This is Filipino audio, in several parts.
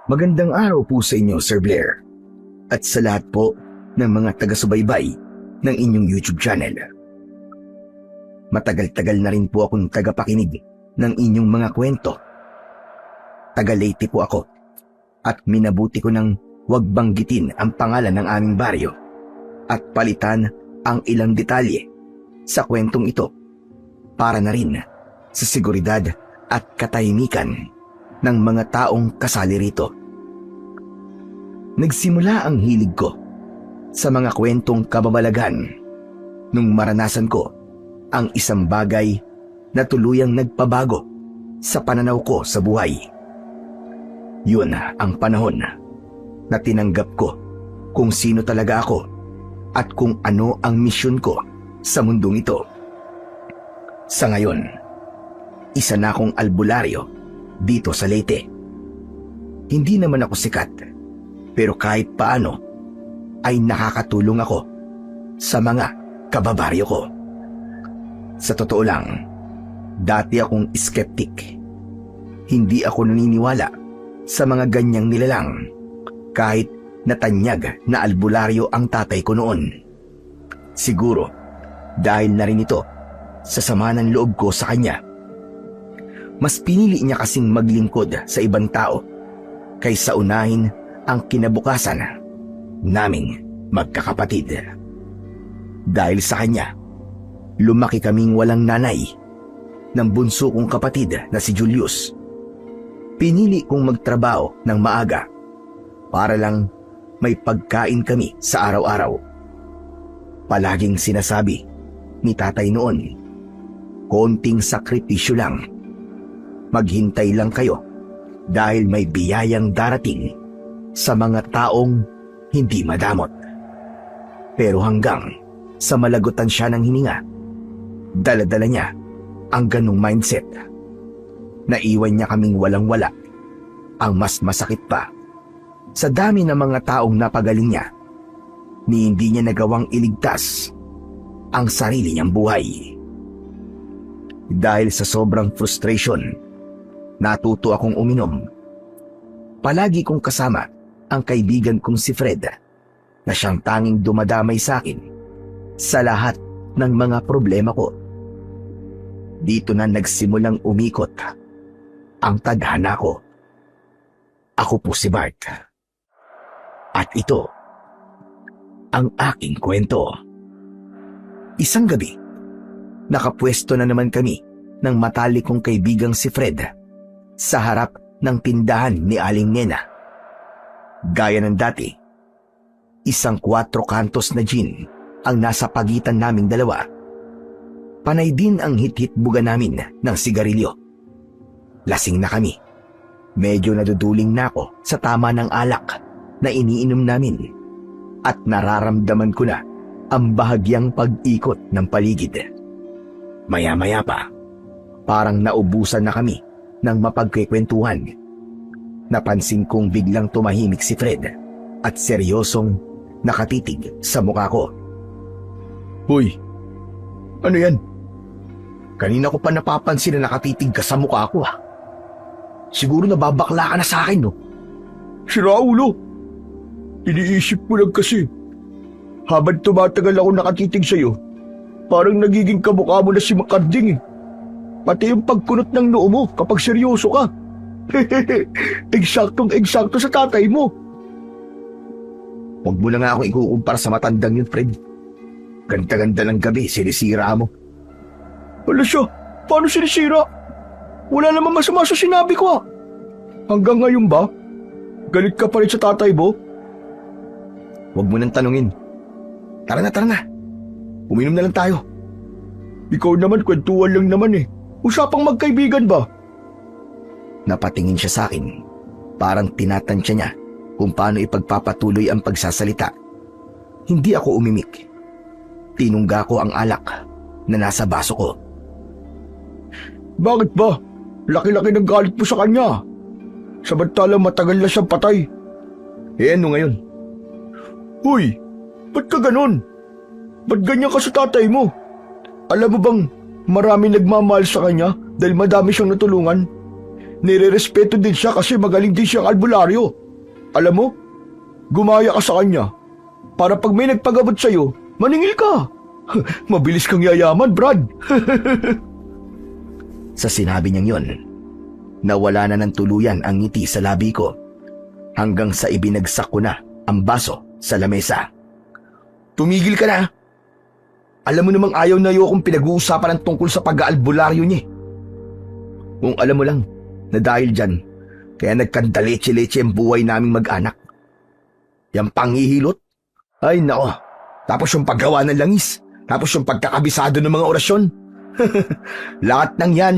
Magandang araw po sa inyo, Sir Blair. At sa lahat po ng mga taga-subaybay ng inyong YouTube channel. Matagal-tagal na rin po akong tagapakinig ng inyong mga kwento. Taga-Leyte po ako at minabuti ko nang huwag banggitin ang pangalan ng aming baryo at palitan ang ilang detalye sa kwentong ito para na rin sa seguridad at katahimikan ng mga taong kasali rito. Nagsimula ang hilig ko sa mga kwentong kababalagan nung maranasan ko ang isang bagay na tuluyang nagpabago sa pananaw ko sa buhay. Yun ang panahon na tinanggap ko kung sino talaga ako at kung ano ang misyon ko sa mundong ito. Sa ngayon, isa na akong albularyo dito sa Leyte. Hindi naman ako sikat, pero kahit paano ay nakakatulong ako sa mga kababaryo ko. Sa totoo lang, dati akong skeptic. Hindi ako naniniwala sa mga ganyang nilalang kahit natanyag na albularyo ang tatay ko noon. Siguro dahil na rin ito sa sama ng loob ko sa kanya. Mas pinili niya kasing maglingkod sa ibang tao kaysa unahin ang kinabukasan naming magkakapatid. Dahil sa kanya, lumaki kaming walang nanay ng bunso kong kapatid na si Julius. Pinili kong magtrabaho ng maaga para lang may pagkain kami sa araw-araw. Palaging sinasabi ni tatay noon, konting sakripisyo lang. Maghintay lang kayo dahil may biyayang darating sa mga taong hindi madamot. Pero hanggang sa malagutan siya ng hininga, dala-dala niya ang ganong mindset. Naiwan niya kaming walang-wala. Ang mas masakit pa, sa dami ng mga taong napagaling niya, ni hindi niya nagawang iligtas ang sarili niyang buhay. Dahil sa sobrang frustration, natuto akong uminom. Palagi kong kasama ang kaibigan kong si Fred na siyang tanging dumadamay sa akin sa lahat ng mga problema ko. Dito na nagsimulang umikot ang tadhana ko. Ako po si Bart. At ito ang aking kwento. Isang gabi, nakapwesto na naman kami ng matalik kong kaibigang si Fred sa harap ng tindahan ni Aling Nena. Gaya ng dati, isang 4 kantos na gin ang nasa pagitan naming dalawa. Panay din ang hit-hit buga namin ng sigarilyo. Lasing na kami. Medyo naduduling na ako sa tama ng alak na iniinom namin at nararamdaman ko na ang bahagyang pag-ikot ng paligid. Maya-maya pa, parang naubusan na kami ng mapagkikwentuhan. Napansin kong biglang tumahimik si Fred at seryosong nakatitig sa mukha ko. Hoy, ano yan? Kanina ko pa napapansin na nakatitig ka sa mukha ko ah. Siguro nababakla ka na sa akin, no? Sira ulo. Iniisip mo lang kasi. Habang tumatagal ako nakatitig sa'yo, parang nagiging kamukha mo na si Makarding eh. Pati yung pagkunot ng noo mo kapag seryoso ka. Eksaktong-eksakto sa tatay mo. Huwag mo na nga akong ikukumpara sa matandang yun, Fred. Ganda-ganda ng gabi, sinisira mo. Wala siya. Paano sinisira? Wala naman masama sa sinabi ko ah. Hanggang ngayon ba? Galit ka pa rin sa tatay mo? Huwag mo nang tanungin. Tara na. Uminom na lang tayo. Ikaw naman, kwentuhan lang naman eh. Usapang magkaibigan ba? Napatingin siya sa akin. Parang tinatansya niya kung paano ipagpapatuloy ang pagsasalita. Hindi ako umimik. Tinungga ko ang alak na nasa baso ko. Bakit ba? Laki-laki ng galit mo sa kanya. Samantalang matagal na siyang patay. Eh ano ngayon? Huy, ba't ka ganon? Ba't ganyan ka sa tatay mo? Alam mo bang marami nagmamahal sa kanya dahil madami siyang natulungan? Nire-respeto din siya kasi magaling din siyang albularyo. Alam mo, gumaya ka sa kanya. Para pag may nagpagabot sa'yo, maningil ka. Mabilis kang yayaman, Brad. Sa sinabi niyang yon, nawala na ng tuluyan ang ngiti sa labi ko hanggang sa ibinagsak ko na ang baso sa lamesa. Tumigil ka na. Alam mo namang ayaw na akong pinag-uusapan ng tungkol sa pag-aalbularyo niya. Kung alam mo lang na dahil dyan, kaya nagkandaleche-leche ang buhay naming mag-anak. Yang panghihilot? Ay nako, tapos yung paggawa ng langis, tapos yung pagkakabisado ng mga orasyon. Lahat ng yan,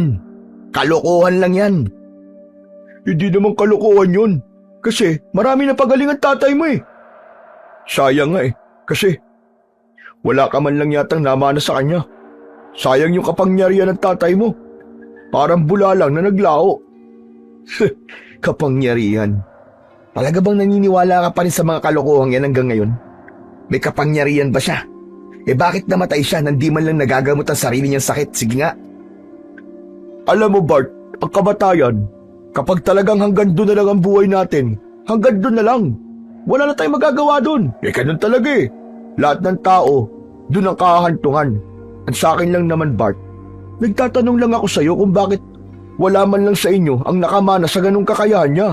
kalokohan lang yan. Hindi naman kalokohan yun. Kasi marami na pagaling ang tatay mo eh. Sayang nga eh, kasi wala ka man lang yatang namana sa kanya. Sayang yung kapangyarihan ng tatay mo. Parang bula lang na naglao. Kapangyarihan? Talaga bang naniniwala ka pa rin sa mga kalokohan yan hanggang ngayon? May kapangyarihan ba siya? Bakit namatay siya nang di man lang nagagamot ang sarili niyang sakit? Sige nga. Alam mo Bart, ang kamatayan, kapag talagang hanggang doon na lang ang buhay natin, hanggang doon na lang. Wala na tayong magagawa doon. Ganun talaga eh. Lahat ng tao, doon ang kahantungan. Ang sa akin lang naman Bart, nagtatanong lang ako sa iyo kung bakit wala man lang sa inyo ang nakamana sa ganung kakayahan niya.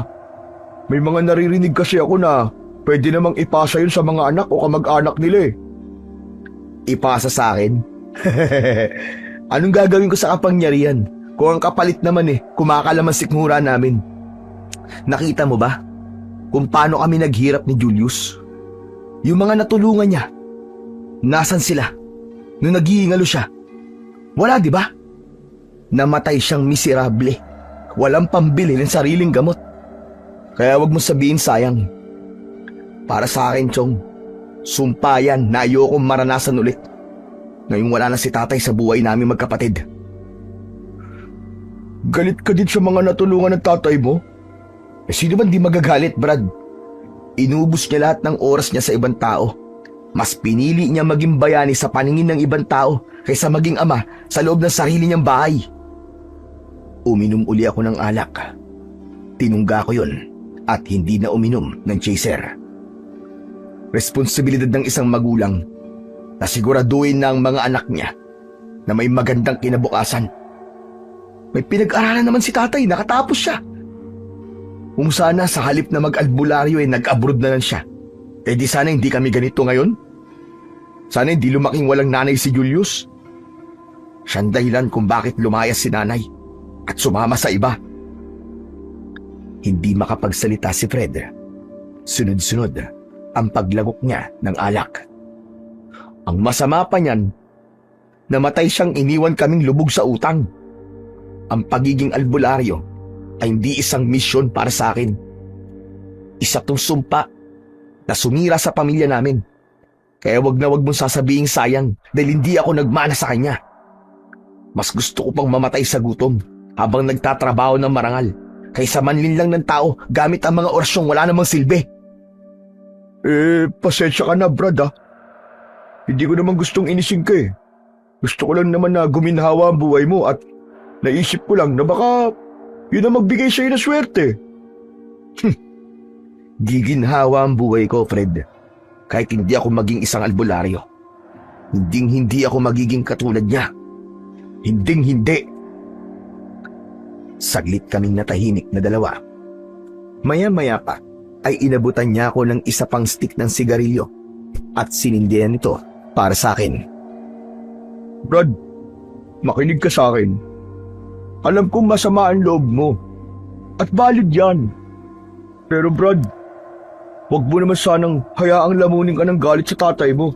May mga naririnig kasi ako na pwede namang ipasa yun sa mga anak o kamag-anak nila eh. Ipasa sa akin? Anong gagawin ko sa kapangyarihan? Kung ang kapalit naman kumakalaman sikmura namin. Nakita mo ba kung paano kami naghirap ni Julius? Yung mga natulungan niya, nasan sila nung naghihingalo siya? Wala, di ba? Namatay siyang miserable. Walang pambili ng sariling gamot. Kaya wag mo sabihin sayang. Para sa akin, Chong, sumpa yan na ayokong maranasan ulit. Ngayong wala na si tatay sa buhay namin magkapatid. Galit ka din sa mga natulungan ng tatay mo? Sino ba di magagalit, Brad? Inubos niya lahat ng oras niya sa ibang tao. Mas pinili niya maging bayani sa paningin ng ibang tao kaysa maging ama sa loob ng sarili niyang bahay. Uminom uli ako ng alak. Tinungga ko yun at hindi na uminom ng chaser. Responsibilidad ng isang magulang na siguraduhin na ang mga anak niya na may magandang kinabukasan. May pinag-aralan naman si tatay, nakatapos siya. Kung sana sa halip na mag-albularyo nag-abroad na lang siya, di sana hindi kami ganito ngayon. Sana hindi lumaking walang nanay si Julius. Siyang dahilan kung bakit lumayas si nanay at sumama sa iba. Hindi makapagsalita si Fred. Sunod-sunod ang paglagok niya ng alak. Ang masama pa niyan, namatay siyang iniwan kaming lubog sa utang. Ang pagiging albularyo ay hindi isang misyon para sa akin. Isa tong sumpa na sumira sa pamilya namin. Kaya wag na wag mong sasabihing sayang dahil hindi ako nagmana sa kanya. Mas gusto ko pang mamatay sa gutom habang nagtatrabaho ng marangal kaysa manlin lang ng tao gamit ang mga orasyong wala namang silbi. Pasensya ka na Brad ah. Hindi ko naman gustong inisin ka eh. Gusto ko lang naman na guminhawa ang buhay mo at naisip ko lang na baka yun ang magbigay sa'yo na swerte. Giginhawa ang buhay ko, Fred. Kahit hindi ako maging isang albularyo. Hindi ako magiging katulad niya. Hindi. Saglit kaming natahimik na dalawa. Maya-maya pa ay inabutan niya ako ng isa pang stick ng sigarilyo at sinindihan ito para sa akin. Brad, makinig ka sa akin. Alam kong masama ang loob mo. At valid yan. Pero Brad, wag mo naman sanang hayaang lamunin ka ng galit sa tatay mo.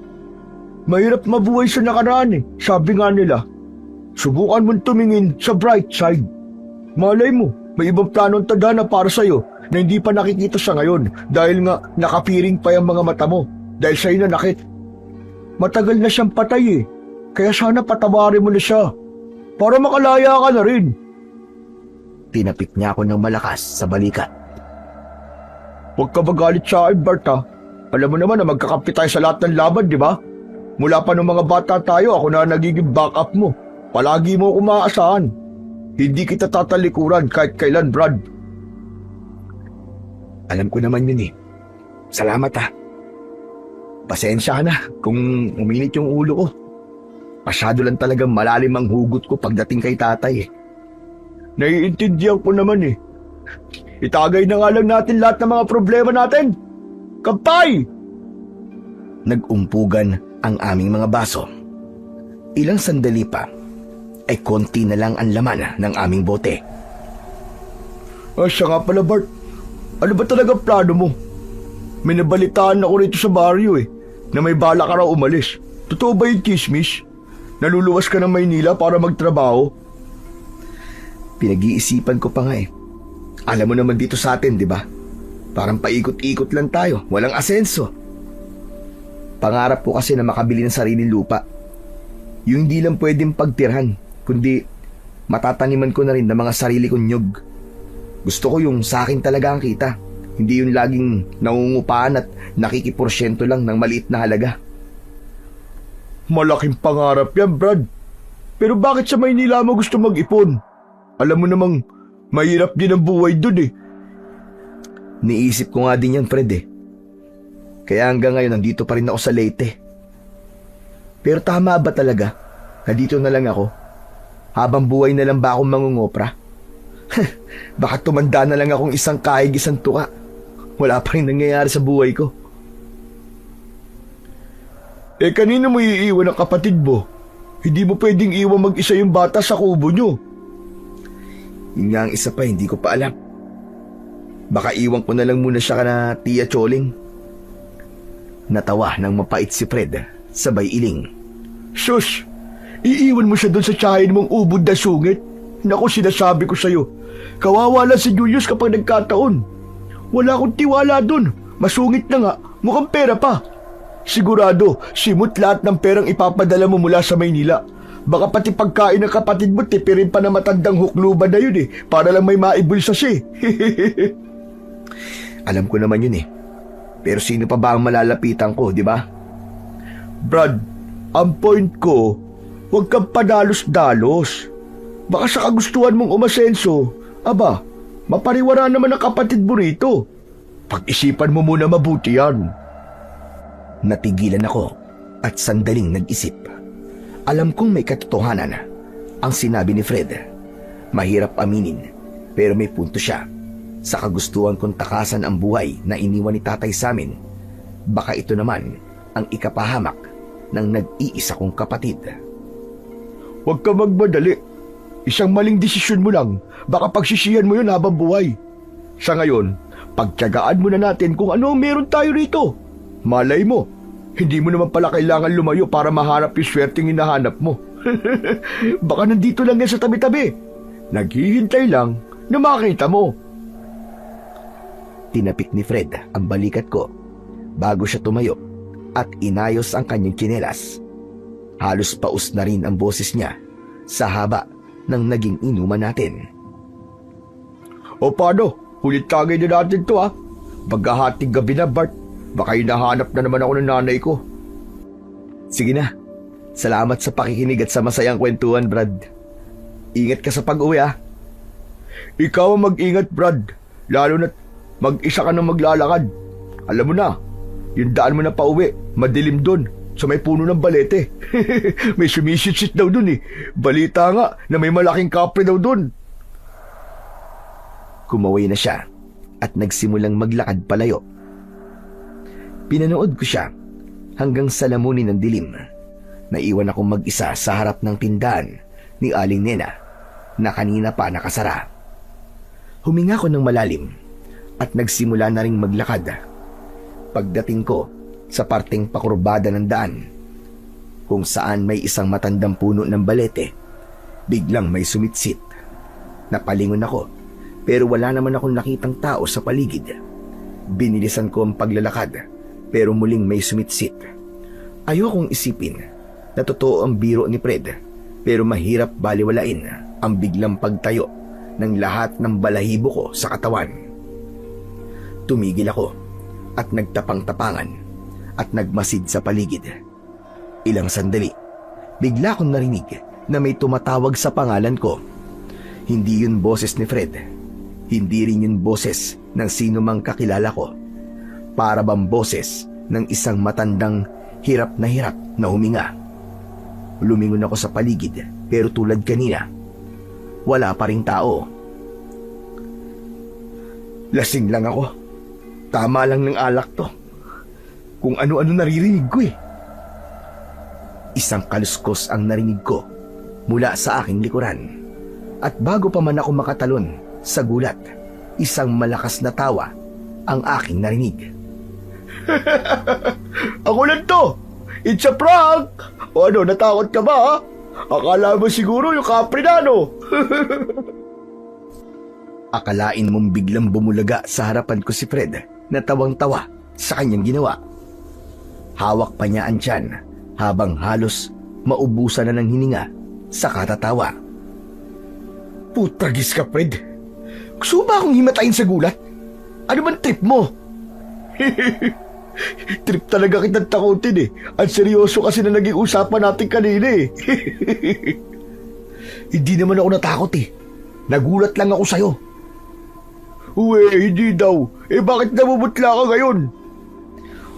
Mahirap mabuhay sa nakaraan eh. Sabi nga nila, subukan mong tumingin sa bright side. Malay mo, may ibang plano ang tadhana para sa'yo na hindi pa nakikita sa ngayon dahil nga nakapiring pa yung mga mata mo dahil sa'yo nanakit. Matagal na siyang patay eh. Kaya sana patawarin mo na siya para makalaya ka na rin. Tinapik niya ako ng malakas sa balikat. Huwag ka magalit sa akin, Bart ha. Alam mo naman na magkakampi tayo sa lahat ng laban, di ba? Mula pa nung mga bata tayo, ako na nagiging backup mo. Palagi mo ako maaasahan. Hindi kita tatalikuran kahit kailan, Brad. Alam ko naman yun eh. Salamat ha. Pasensya ka na kung uminit yung ulo ko. Masyado lang talagang malalim ang hugot ko pagdating kay tatay eh. Naiintindihan ko naman eh. Itagay na nga lang natin lahat ng mga problema natin. Kampay! Nag-umpugan ang aming mga baso. Ilang sandali pa ay konti na lang ang laman ng aming bote. Siya nga pala, Bart. Ano ba talaga plano mo? May nabalitaan ako rito sa baryo eh, na may bala ka raw umalis. Totoo ba yung chismis? Naluluwas ka ng Maynila para magtrabaho? Pinag-iisipan ko pa nga eh. Alam mo naman dito sa atin, di ba? Parang paikot-ikot lang tayo, walang asenso. Pangarap ko kasi na makabili ng sariling lupa. Yung hindi lang pwedeng pagtirhan, kundi matataniman ko na rin ng mga sarili kong nyug. Gusto ko yung sa akin talaga ang kita, hindi yung laging nangungupaan at nakikiporsyento lang ng maliit na halaga. Malaking pangarap yan, Brad. Pero bakit sa Maynila mo gusto mag-ipon? Alam mo namang mahirap din ang buhay dun eh. Niisip ko nga din yan, Fred eh. Kaya hanggang ngayon nandito pa rin ako sa Leyte. Pero tama ba talaga na dito na lang ako? Habang buhay na lang ba akong mangungopra? Baka tumanda na lang akong isang kahig isang tuka. Wala pa rin nangyayari sa buhay ko. Kanino mo iiwan ang kapatid mo? Hindi mo pwedeng iwan mag-isa yung bata sa kubo nyo. Yun nga ang isa pa, hindi ko pa alam. Baka iwan ko na lang muna siya kana Tia Choling. Natawa ng mapait si Fred, sabay iling. Sus! Iiwan mo siya doon sa tiyahin mong ubod na sungit? Naku, sinasabi ko sa'yo. Kawawa lang si Julius kapag nagkataon. Wala akong tiwala doon. Masungit na nga, mukhang pera pa. Sigurado, simot lahat ng perang ipapadala mo mula sa Maynila. Baka pati pagkain ng kapatid mo, tipirin pa na matandang hukluban na yun eh, para lang may maibulsa siya. Alam ko naman yun eh. Pero sino pa ba ang malalapitan ko, di ba? Brad, ang point ko, huwag kang padalos-dalos. Baka sa kagustuhan mong umasenso, aba, mapariwara naman ang kapatid mo rito. Pag-isipan mo muna mabuti yan. Natigilan ako at sandaling nag-isip. Alam kong may katotohanan ang sinabi ni Fred. Mahirap aminin, pero may punto siya. Sa kagustuhan kong takasan ang buhay na iniwan ni tatay sa amin, baka ito naman ang ikapahamak ng nag-iisa kong kapatid. Huwag ka magmadali. Isang maling desisyon mo lang, baka pagsisihan mo yun habang buhay. Sa ngayon, pagtiyagaan muna natin kung ano ang meron tayo rito. Malay mo, hindi mo naman pala kailangan lumayo para mahanap yung swerteng hinahanap mo. Baka nandito lang yan sa tabi-tabi. Naghihintay lang na makita mo. Tinapik ni Fred ang balikat ko bago siya tumayo at inayos ang kanyang tsinelas. Halos paus na rin ang boses niya sa haba ng naging inuman natin. O paano? Hulit tagay na natin to ha. Paghahating gabi na, Bart. Baka hinahanap na naman ako ng nanay ko. Sige na. Salamat sa pakikinig at sa masayang kwentuhan, Brad. Ingat ka sa pag-uwi ha. Ikaw ang mag-ingat, Brad. Lalo na't mag-isa ka nang maglalakad. Alam mo na, yung daan mo na pauwi, madilim doon, sa may puno ng balete. May sumisit-sit daw doon eh. Balita nga na may malaking kapre daw doon. Kumaway na siya at nagsimulang maglakad palayo. Pinanood ko siya hanggang sa lamunin ng dilim. Naiwan akong mag-isa sa harap ng tindahan ni Aling Nena na kanina pa nakasara. Huminga ko ng malalim at nagsimula na ring maglakad. Pagdating ko sa parteng pakurbada ng daan, kung saan may isang matandang puno ng balete, biglang may sumitsit. Napalingon ako, pero wala naman akong nakitang tao sa paligid. Binilisan ko ang paglalakad, pero muling may sumitsit. Ayokong isipin na totoo ang biro ni Fred, pero mahirap baliwalain ang biglang pagtayo ng lahat ng balahibo ko sa katawan. Tumigil ako at nagtapang-tapangan at nagmasid sa paligid. Ilang sandali, bigla kong narinig na may tumatawag sa pangalan ko. Hindi yun boses ni Fred. Hindi rin yun boses ng sino mang kakilala ko. Para bang boses ng isang matandang hirap na huminga. Lumingon ako sa paligid pero tulad kanina, wala pa ring tao. Lasing lang ako. Tama lang ng alak to. Kung ano-ano naririnig ko eh. Isang kaluskos ang narinig ko mula sa aking likuran. At bago pa man ako makatalon sa gulat, isang malakas na tawa ang aking narinig. Ako lang to! It's a prank! O ano, natakot ka ba ha? Akala mo siguro yung kaprinano. Akalain mong biglang bumulaga sa harapan ko si Fred na tawang-tawa sa kanyang ginawa. Hawak pa niya ang tiyan habang halos maubusan na ng hininga sa katatawa. Putagis ka, Fred. Gusto ba akong himatayin sa gulat? Ano bang trip mo? Trip talaga kitang takutin eh. Ang seryoso kasi na naging usapan natin kanina eh. Hindi naman ako natakot eh. Nagulat lang ako sa'yo. Uwe, hindi daw. Eh bakit namumutla ka ngayon?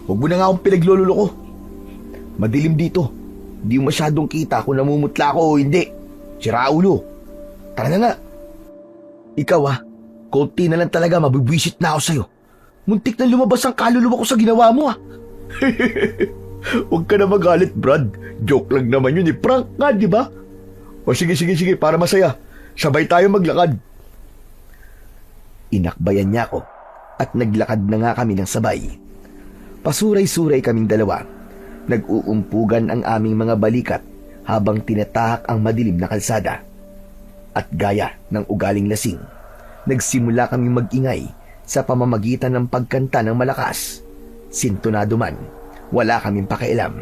Huwag mo na nga akong pinaglololo ko. Madilim dito. Di mo masyadong kita kung namumutla ako o hindi. Sira ulo. Tara na nga. Ikaw konti na lang talaga mabibwisit na ako sa'yo. Muntik na lumabas ang kaluluwa ko sa ginawa mo Huwag ka na magalit, Brad. Joke lang naman yun eh. Prank nga, di ba? O sige, para masaya. Sabay tayo maglakad. Inakbayan niya ako at naglakad na nga kami ng sabay. Pasuray-suray kaming dalawa. Nag-uumpugan ang aming mga balikat habang tinatahak ang madilim na kalsada. At gaya ng ugaling lasing, nagsimula kaming mag-ingay sa pamamagitan ng pagkanta ng malakas. Sintonado man, wala kaming pakialam.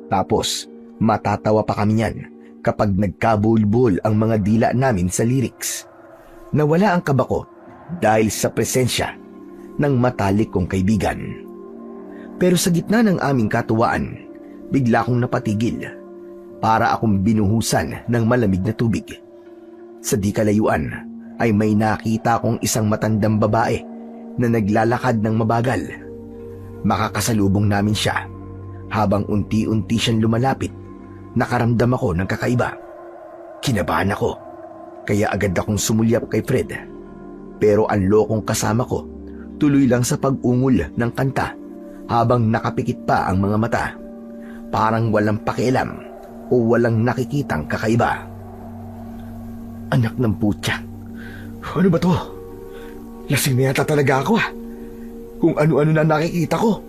Tapos, matatawa pa kami niyan kapag nagkabulbul ang mga dila namin sa lyrics. Nawala ang kaba ko dahil sa presensya ng matalik kong kaibigan. Pero sa gitna ng aming katuwaan, bigla akong napatigil para akong binuhusan ng malamig na tubig. Sa di kalayuan ay may nakita akong isang matandang babae na naglalakad ng mabagal. Makakasalubong namin siya. Habang unti-unti siyang lumalapit, nakaramdam ako ng kakaiba. Kinabahan ako, kaya agad akong sumulyap kay Fred. Pero ang lokong kasama ko, tuloy lang sa pag-ungol ng kanta habang nakapikit pa ang mga mata. Parang walang pakialam o walang nakikitang kakaiba. Anak ng putya. Ano ba to? Lasing na yata talaga ako Kung ano-ano na nakikita ko.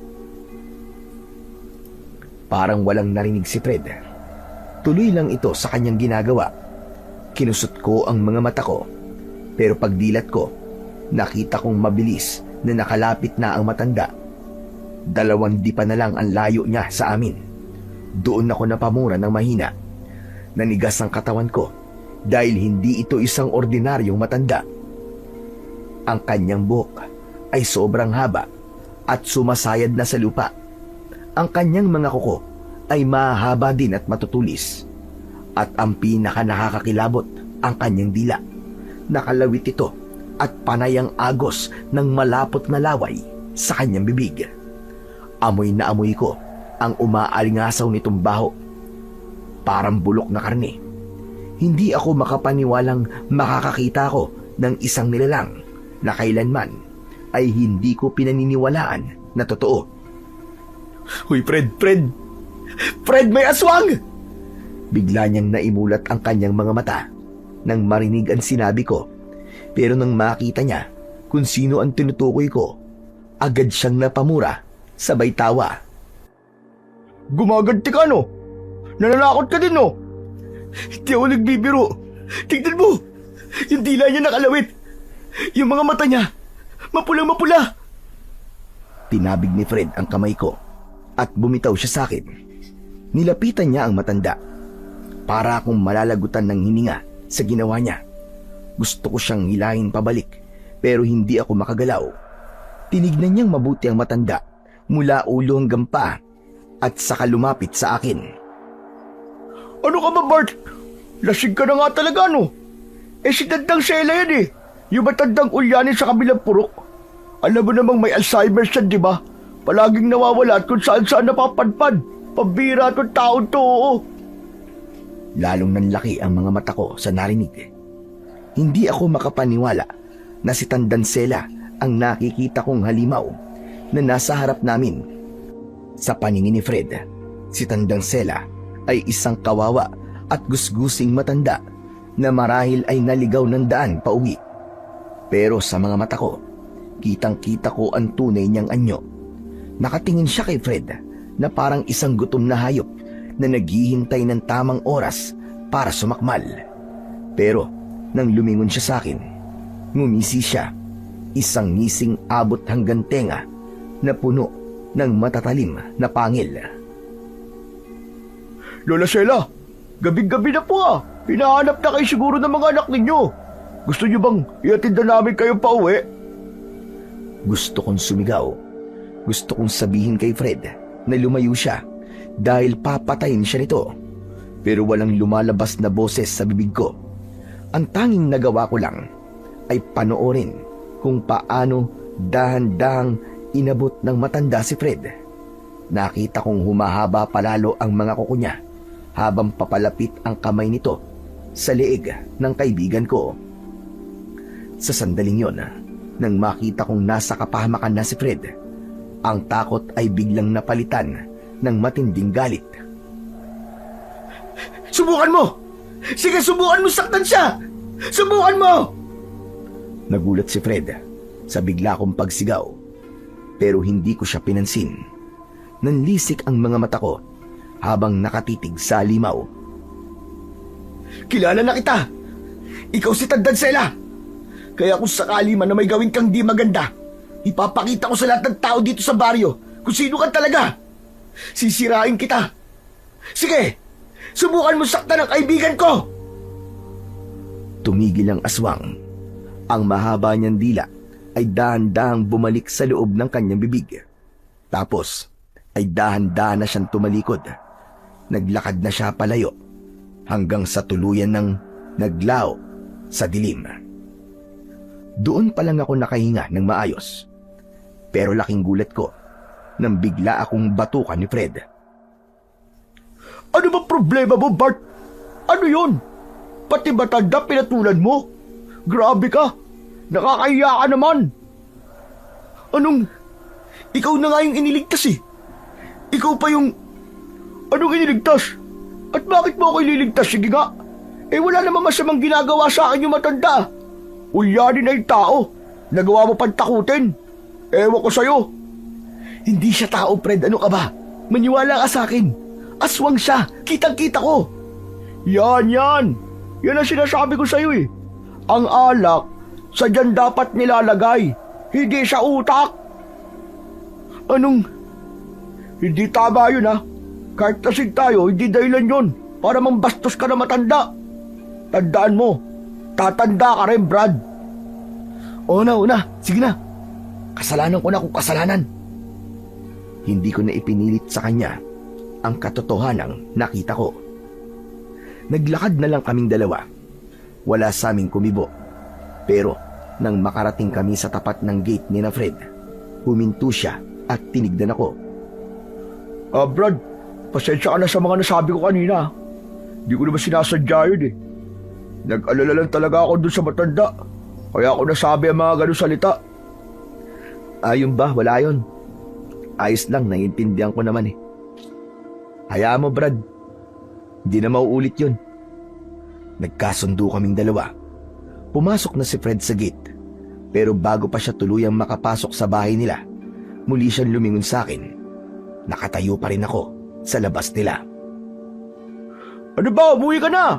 Parang walang narinig si Fred. Tuloy lang ito sa kanyang ginagawa. Kinusot ko ang mga mata ko. Pero pagdilat ko, nakita kong mabilis na nakalapit na ang matanda. 2 dipa na lang ang layo niya sa amin. Doon ako napamura ng mahina. Nanigas ang katawan ko dahil hindi ito isang ordinaryong matanda. Ang kanyang buhok ay sobrang haba at sumasayad na sa lupa. Ang kanyang mga kuko ay mahaba din at matutulis. At ang pinaka nakakakilabot, ang kanyang dila. Nakalawit ito at panay ang agos ng malapot na laway sa kanyang bibig. Amoy na amoy ko ang umaalingasaw nitong baho. Parang bulok na karne. Hindi ako makapaniwalang makakakita ko ng isang nilalang na kailanman ay hindi ko pinaniniwalaan na totoo. Huy, Fred, may aswang! Bigla niyang naimulat ang kanyang mga mata nang marinig ang sinabi ko. Pero nang makita niya kung sino ang tinutukoy ko, agad siyang napamura, sabay tawa. Gumaganti ka, no? Nananakot ka din, no? Hindi ako nagbibiro. Tignan mo! Yung dila niya nakalawit. Yung mga mata niya, mapulang-mapula. Tinabig ni Fred ang kamay ko at bumitaw siya sa akin. Nilapitan niya ang matanda. Para akong malalagutan ng hininga sa ginawa niya. Gusto ko siyang hilahin pabalik pero hindi ako makagalaw. Tinignan niyang mabuti ang matanda mula ulo hanggang paa at saka lumapit sa akin. Ano ka ba, Bart? Lasing ka na nga talaga, no? Si Tandang Sela yan eh. Yung matandang ulyanin sa kabilang purok. Alam mo namang may Alzheimer's yan, di ba? Palaging nawawala at kung saan-saan napapadpad. Pambira itong taon to, oo. Lalong nanlaki ang mga mata ko sa narinig. Hindi ako makapaniwala na si Tandang Sela ang nakikita kong halimaw na nasa harap namin. Sa paningin ni Fred, si Tandang Sela ay isang kawawa at gusgusing matanda na marahil ay naligaw ng daan pauwi. Pero sa mga mata ko, kitang-kita ko ang tunay niyang anyo. Nakatingin siya kay Fred na parang isang gutom na hayop na naghihintay ng tamang oras para sumakmal. Pero nang lumingon siya sa akin, ngumisi siya, isang ngising abot hanggang tenga na puno ng matatalim na pangil. Lola Sela, gabing-gabi na po ah. Hinahanap na kayo siguro ng mga anak ninyo. Gusto niyo bang iatid na namin kayo pa uwi? Gusto kong sumigaw. Gusto kong sabihin kay Fred na lumayo siya dahil papatayin siya nito. Pero walang lumalabas na boses sa bibig ko. Ang tanging nagawa ko lang ay panoorin kung paano dahan-dahang inabot ng matanda si Fred. Nakita kong humahaba palalo ang mga kuko niya habang papalapit ang kamay nito sa leeg ng kaibigan ko. Sa sandaling yon, nang makita kong nasa kapahamakan na si Fred, ang takot ay biglang napalitan ng matinding galit. Subukan mo! Sige, subukan mo saktan siya! Subukan mo! Nagulat si Fred sa bigla kong pagsigaw, pero hindi ko siya pinansin. Nanlisik ang mga mata ko habang nakatitig sa limaw. Kilala na kita! Ikaw si Tandang Sela! Kaya kung sakali man na may gawin kang di maganda, ipapakita ko sa lahat ng tao dito sa baryo kung sino ka talaga. Sisirain kita. Sige, subukan mo saktan ang kaibigan ko. Tumigil ang aswang. Ang mahaba niyang dila ay dahan-dahang bumalik sa loob ng kanyang bibig. Tapos ay dahan-dahan na siyang tumalikod. Naglakad na siya palayo hanggang sa tuluyan ng naglao sa dilim. Doon pa lang ako nakahinga ng maayos. Pero laking gulat ko nang bigla akong batukan ni Fred. Ano ba problema mo, Bart? Ano yun? Pati matanda pinatulan mo? Grabe ka! Nakakahiya ka naman! Anong... Ikaw na nga yung iniligtas eh. Ikaw pa yung... Anong iniligtas? At bakit mo ako ililigtas? Sige nga. Wala naman masamang ginagawa sa akin yung matanda. Ulyanin na yung tao. Nagawa mo pang takutin. Ewan ko sa'yo. Hindi siya tao, Fred. Ano ka ba? Maniwala ka sa akin. Aswang siya. Kitang-kita ko. Yan. Yan ang sinasabi ko sa'yo eh. Ang alak, sadyan dapat nilalagay. Hindi sa utak. Anong... Hindi tama yun ha. Kahit lasing tayo, hindi dahilan yun para mambastos ka na matanda. Tandaan mo, tatanda ka rin, Brad. Una. Sige na. Kasalanan ko na kung kasalanan. Hindi ko na ipinilit sa kanya ang katotohanang nakita ko. Naglakad na lang kaming dalawa. Wala sa aming kumibo. Pero nang makarating kami sa tapat ng gate ni na Fred, huminto siya at tinignan ako. Brad, pasensya ka na sa mga nasabi ko kanina. Di ko naman sinasadya yun eh. Nag-alala lang talaga ako dun sa matanda. Kaya ako nasabi ang mga ganun salita. Ayun ba? Wala yun. Ayos lang, naiintindihan ko naman eh. Hayaan mo, Brad. Hindi na mauulit yun. Nagkasundo kaming dalawa. Pumasok na si Fred sa gate. Pero bago pa siya tuluyang makapasok sa bahay nila, muli siyang lumingon sa akin. Nakatayo pa rin ako sa labas nila. Ano ba? Umuwi ka na.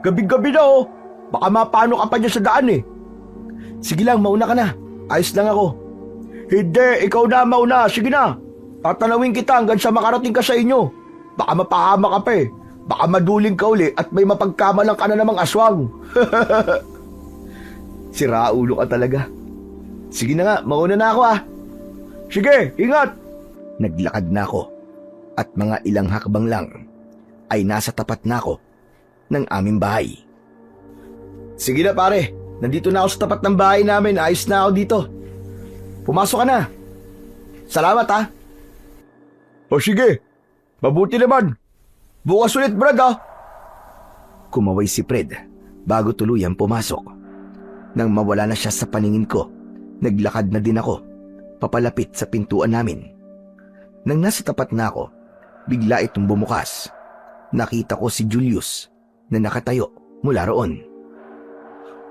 Gabi-gabi na oh. Baka mapano ka pa niya sa daan eh. Sige lang, mauna ka na. Ayos lang ako. Hindi, ikaw na mauna. Sige na. Tatanawin kita hanggang sa makarating ka sa inyo. Baka mapahama ka pa eh. Baka maduling ka uli at may mapagkamalang ka na namang aswang. Sira ulo ka talaga. Sige na nga, mauna na ako ah. Sige, ingat. Naglakad na ako at mga ilang hakbang lang ay nasa tapat na ako ng aming bahay. Sige na pare, nandito na ako sa tapat ng bahay namin, ayos na ako dito. Pumasok ka na. Salamat ha. O sige, mabuti naman. Bukas ulit, Brad, ah. Kumaway si Fred bago tuluyang pumasok. Nang mawala na siya sa paningin ko, naglakad na din ako, papalapit sa pintuan namin. Nang nasa tapat na ako, bigla itong bumukas. Nakita ko si Julius na nakatayo mula roon.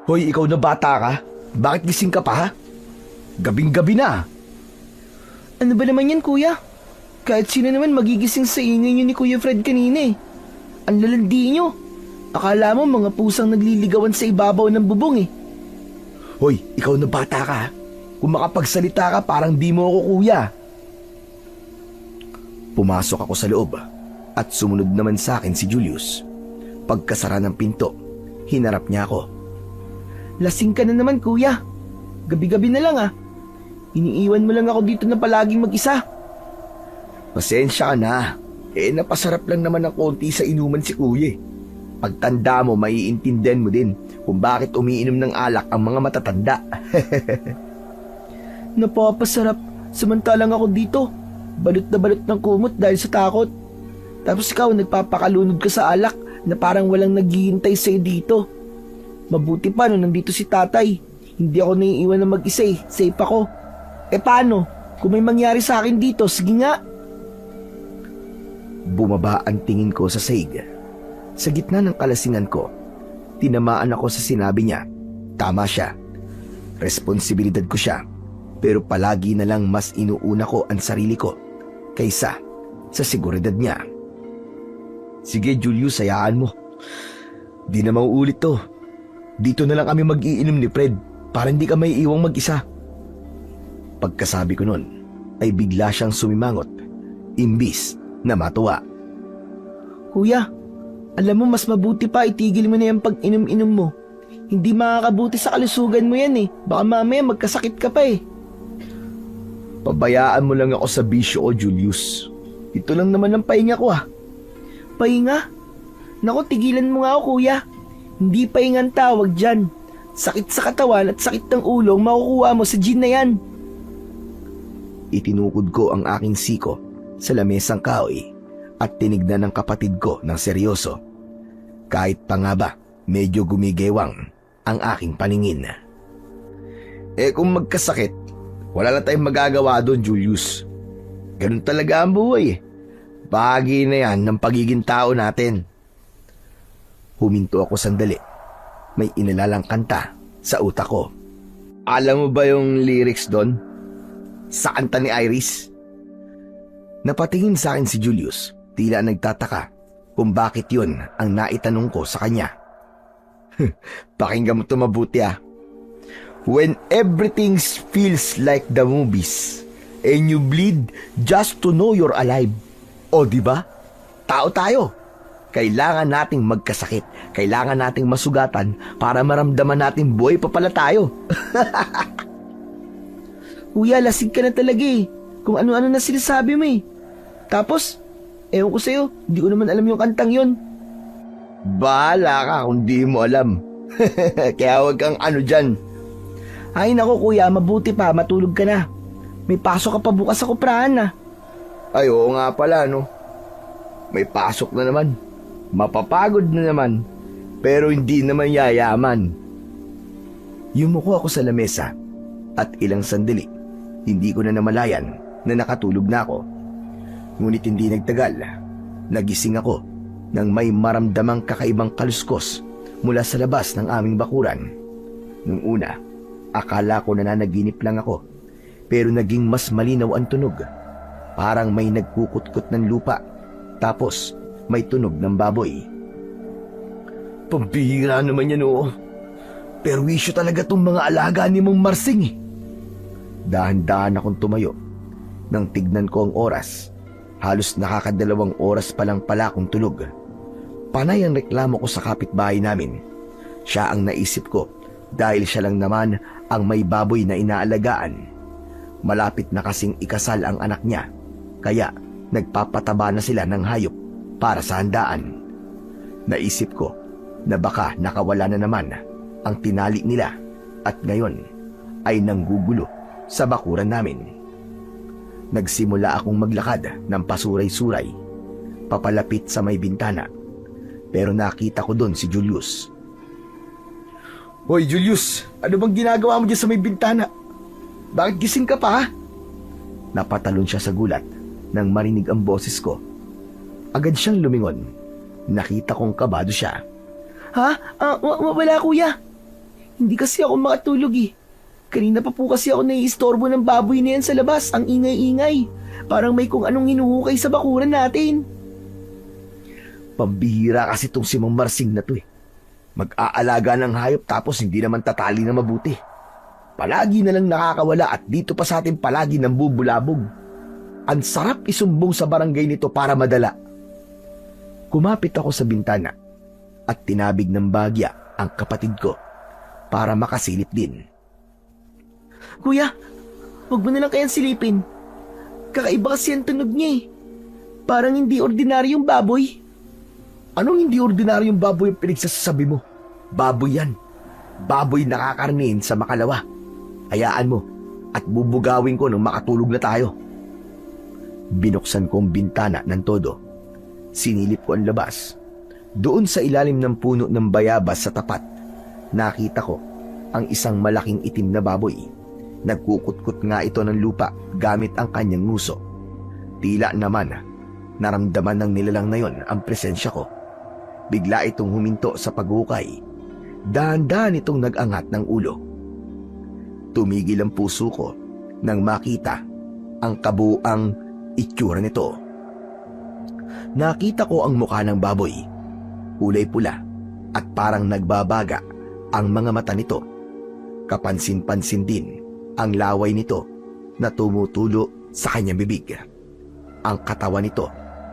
Hoy, ikaw na bata ka? Bakit gising ka pa ha? Gabing-gabi na. Ano ba naman yan, kuya? Kahit sino naman magigising sa ingay niyo ni Kuya Fred kanina eh. Ang lalandi niyo. Akala mo mga pusang nagliligawan sa ibabaw ng bubong eh. Hoy, ikaw na bata ka ha? Kung makapagsalita ka parang di mo ako kuya. Pumasok ako sa loob at sumunod naman sa akin si Julius. Pagkasara ng pinto, hinarap niya ako. Lasing ka na naman, kuya. Gabi-gabi na lang ah. Iniiwan mo lang ako dito na palaging mag-isa. Pasensya ka na. Napasarap lang naman ng konti sa inuman si kuya. Pagtanda mo, maiintindihan mo din kung bakit umiinom ng alak ang mga matatanda. Napapasarap samantalang ako dito. Balot na balot ng kumot dahil sa takot. Tapos ikaw nagpapakalunod ka sa alak na parang walang naghihintay sa'yo dito. Mabuti pa no nandito si tatay. Hindi ako naiiwan na mag-isa eh. Safe ako. Paano? Kung may mangyari sa akin dito, sige nga. Bumaba ang tingin ko sa saig. Sa gitna ng kalasingan ko, tinamaan ako sa sinabi niya. Tama siya. Responsibilidad ko siya. Pero palagi na lang mas inuuna ko ang sarili ko kaysa sa seguridad niya. Sige Julius, hayaan mo. Di na mauulit to. Dito na lang kami mag-iinom ni Fred para hindi ka may iwang mag-isa. Pagkasabi ko nun, ay bigla siyang sumimangot, imbis na matuwa. Kuya, alam mo mas mabuti pa itigil mo na yung pag-inom-inom mo. Hindi makakabuti sa kalusugan mo yan eh. Baka mamaya magkasakit ka pa eh. Pabayaan mo lang ako sa bisyo ko, Julius. Ito lang naman ang pahinga ko ah. Pahinga? Naku, tigilan mo nga ako kuya. Hindi pahingan tawag dyan. Sakit sa katawan at sakit ng ulo ang makukuha mo sa gin na yan. Itinukod ko ang aking siko sa lamesang kahoy at tinignan ng kapatid ko ng seryoso. Kahit pa nga ba, medyo gumigewang ang aking paningin. Kung magkasakit, wala na tayong magagawa doon, Julius. Ganun talaga ang buhay eh. Bahagi na yan ng pagiging tao natin. Huminto ako sandali. May inalalang kanta sa utak ko. Alam mo ba yung lyrics doon? Sa kanta ni Iris? Napatingin sa akin si Julius, tila nagtataka kung bakit yun ang naitanong ko sa kanya. Pakinggan mo ito mabuti ah. When everything feels like the movies and you bleed just to know you're alive. O diba? Tao tayo. Kailangan nating magkasakit. Kailangan nating masugatan para maramdaman natin buhay pa pala tayo. Kuya, lasing ka na talaga eh. Kung ano-ano na sinasabi mo eh. Tapos, ewan ko sa'yo, hindi ko naman alam yung kantang yun. Bahala ka kung di mo alam. Kaya huwag kang ano dyan. Ay nako kuya, mabuti pa, matulog ka na. May pasok ka pa bukas sa kuprahan na. Ay oo nga pala no. May pasok na naman. Mapapagod na naman. Pero hindi naman yayaman. Yumuko ako sa lamesa at ilang sandali, hindi ko na namalayan na nakatulog na ako. Ngunit hindi nagtagal, nagising ako nang may maramdamang kakaibang kaluskos mula sa labas ng aming bakuran. Nung una, akala ko nananaginip lang ako, pero naging mas malinaw ang tunog. Parang may nagkukutkot ng lupa, tapos may tunog ng baboy. Pambihira naman yan oo. Perwisyo talaga tong mga alaga ni Mang Marsing eh. Dahan-dahan akong tumayo. Nang tignan ko ang oras, halos nakakadalawang oras pa lang pala akong tulog. Panay ang reklamo ko sa kapitbahay namin. Siya ang naisip ko dahil siya lang naman ang may baboy na inaalagaan. Malapit na kasing ikasal ang anak niya, kaya nagpapataba na sila ng hayop para sa handaan. Naisip ko na baka nakawala na naman ang tinali nila at ngayon ay nanggugulo sa bakuran namin. Nagsimula akong maglakad ng pasuray-suray, papalapit sa may bintana, pero nakita ko doon si Julius. Hoy Julius, ano bang ginagawa mo dyan sa may bintana? Bakit gising ka pa ha? Napatalon siya sa gulat nang marinig ang boses ko. Agad siyang lumingon. Nakita kong kabado siya. Ha? Wala kuya. Hindi kasi ako makatulog eh. Kanina pa po kasi ako naiistorbo ng baboy na yan sa labas. Ang ingay-ingay. Parang may kung anong hinuhukay sa bakuran natin. Pambihira kasi tong si Mang Marsing na to eh. Mag-aalaga ng hayop tapos hindi naman tatali na mabuti. Palagi na lang nakakawala at dito pa sa atin palagi nang bubulabog. Ang sarap isumbong sa barangay nito para madala. Kumapit ako sa bintana at tinabig ng bagya ang kapatid ko para makasilip din. Kuya, huwag mo na lang kayang silipin. Kakaiba kasi ang tunog niya eh. Parang hindi ordinaryong baboy. Anong hindi ordinaryong baboy ang pinagsasabi mo? Baboy yan. Baboy nakakarnin sa makalawa. Hayaan mo at bubugawin ko nung makatulog na tayo. Binuksan ko ang bintana ng todo. Sinilip ko ang labas. Doon sa ilalim ng puno ng bayabas sa tapat, nakita ko ang isang malaking itim na baboy. Nagkukutkot nga ito ng lupa gamit ang kanyang nguso. Tila naman, naramdaman ng nilalang na yon ang presensya ko. Bigla itong huminto sa paghukay. Dahan-dahan itong nag-angat ng ulo. Tumigil ang puso ko nang makita ang kabuuang itsura nito. Nakita ko ang mukha ng baboy. Kulay pula at parang nagbabaga ang mga mata nito. Kapansin-pansin din ang laway nito na tumutulo sa kanyang bibig. Ang katawan nito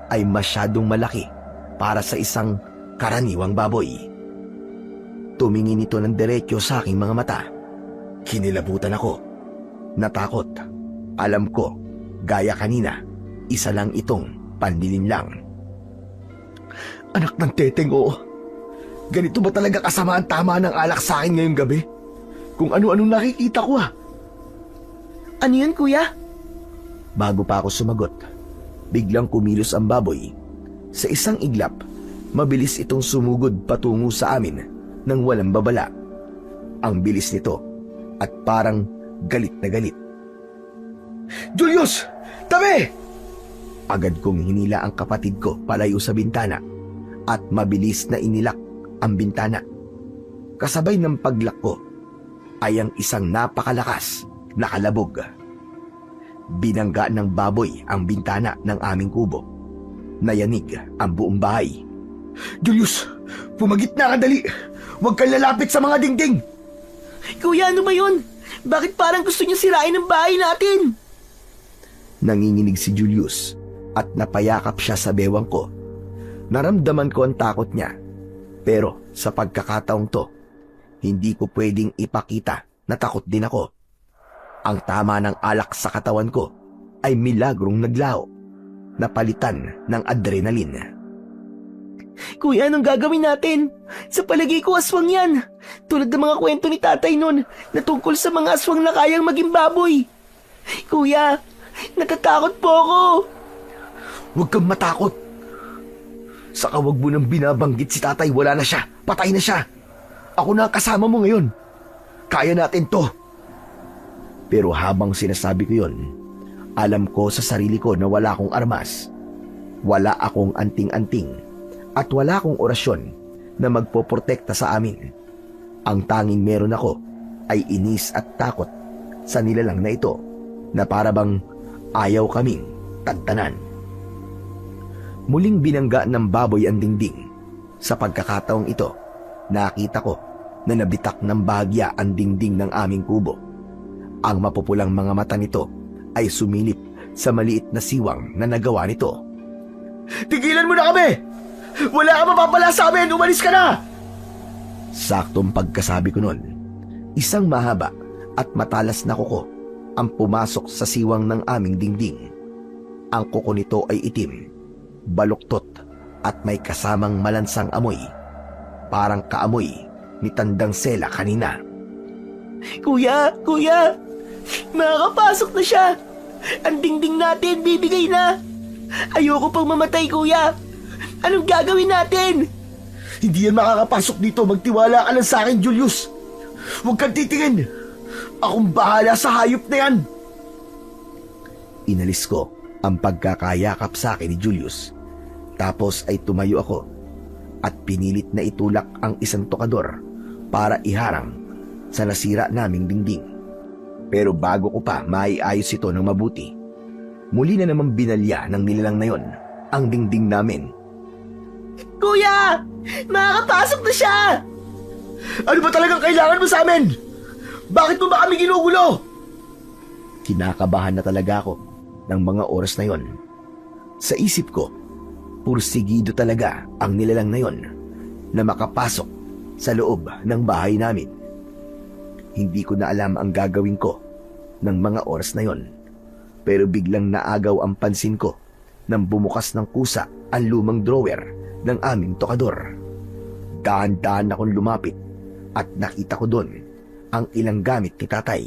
ay masyadong malaki para sa isang karaniwang baboy. Tumingin ito ng diretsyo sa aking mga mata. Kinilabutan ako. Natakot. Alam ko, gaya kanina, isa lang itong panlilinlang. Anak ng teteng, oo. Ganito ba talaga kasama ang tama ng alak sa akin ngayong gabi? Kung ano-anong nakikita ko Ano yun kuya? Bago pa ako sumagot, biglang kumilos ang baboy. Sa isang iglap, mabilis itong sumugod patungo sa amin nang walang babala. Ang bilis nito at parang galit na galit. Julius! Tabi! Agad kong hinila ang kapatid ko palayo sa bintana at mabilis na inilak ang bintana. Kasabay ng paglak ko ay ang isang napakalakas na kalabog. Binangga ng baboy ang bintana ng aming kubo. Nayanig ang buong bahay. Julius! Pumagit na ka dali! Huwag kang lalapit sa mga dingding! Kuya, ano ba yun? Bakit parang gusto niya sirain ang bahay natin? Nanginginig si Julius at napayakap siya sa bewang ko. Naramdaman ko ang takot niya. Pero sa pagkakataong to, hindi ko pwedeng ipakita na takot din ako. Ang tama ng alak sa katawan ko ay milagrong naglaho, napalitan ng adrenaline. Kuya, anong gagawin natin? Sa palagay ko, aswang yan. Tulad ng mga kwento ni tatay nun na tungkol sa mga aswang na kayang maging baboy. Kuya, natatakot po ako. Huwag kang matakot. Saka huwag mo nang binabanggit si tatay, wala na siya. Patay na siya. Ako na ang kasama mo ngayon. Kaya natin to. Pero habang sinasabi ko yon, alam ko sa sarili ko na wala akong armas. Wala akong anting-anting. At wala akong orasyon na magpoprotekta sa amin. Ang tanging meron ako ay inis at takot sa nilalang na ito na para bang ayaw kaming tantanan. Muling binangga ng baboy ang dingding. Sa pagkakataong ito, nakita ko na nabitak ng bagya ang dingding ng aming kubo. Ang mapupulang mga mata nito ay sumilip sa maliit na siwang na nagawa nito. Tigilan mo na kami! Wala ka mapapala sa amin! Umalis ka na! Saktong pagkasabi ko nun, isang mahaba at matalas na kuko ang pumasok sa siwang ng aming dingding. Ang kuko nito ay itim, baluktot at may kasamang malansang amoy. Parang kaamoy ni Tandang Sela kanina. Kuya! Kuya! Makakapasok na siya! Ang dingding natin, bibigay na! Ayoko pang mamatay, kuya! Anong gagawin natin? Hindi yan makakapasok dito. Magtiwala ka lang sa akin, Julius. Huwag kang titingin. Akong bahala sa hayop na yan. Inalis ko ang pagkakayakap sa akin ni Julius. Tapos ay tumayo ako at pinilit na itulak ang isang tokador para iharang sa nasira naming dingding. Pero bago ko pa maiayos ito ng mabuti, muli na namang binalya ng nilalang na yon ang dingding namin. Kuya! Makakapasok na siya! Ano ba talagang kailangan mo sa amin? Bakit mo ba kami ginugulo? Kinakabahan na talaga ako ng mga oras na yon. Sa isip ko, pursigido talaga ang nilalang na yon na makapasok sa loob ng bahay namin. Hindi ko na alam ang gagawin ko ng mga oras na yon, pero biglang naagaw ang pansin ko nang bumukas ng kusa ang lumang drawer ng aming tokador. Dahan-dahan akong lumapit at nakita ko doon ang ilang gamit ni tatay.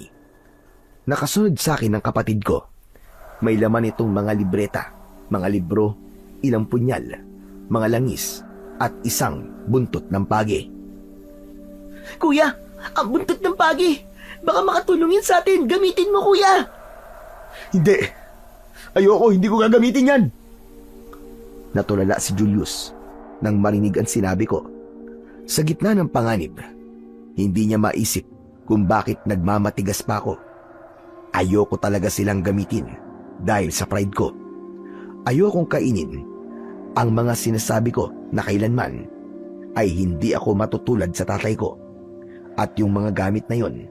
Nakasunod sa akin ng kapatid ko. May laman itong mga libreta, mga libro, ilang punyal, mga langis, at isang buntot ng pagi. Kuya! Ang buntot ng pagi! Baka makatulong yan sa atin! Gamitin mo, kuya! Hindi. Ayoko, hindi ko gagamitin yan. Natulala si Julius nang marinig ang sinabi ko. Sa gitna ng panganib, hindi niya maisip kung bakit nagmamatigas pa ako. Ayoko talaga silang gamitin dahil sa pride ko. Ayokong kainin ang mga sinasabi ko na kailanman ay hindi ako matutulad sa tatay ko. At yung mga gamit na yon,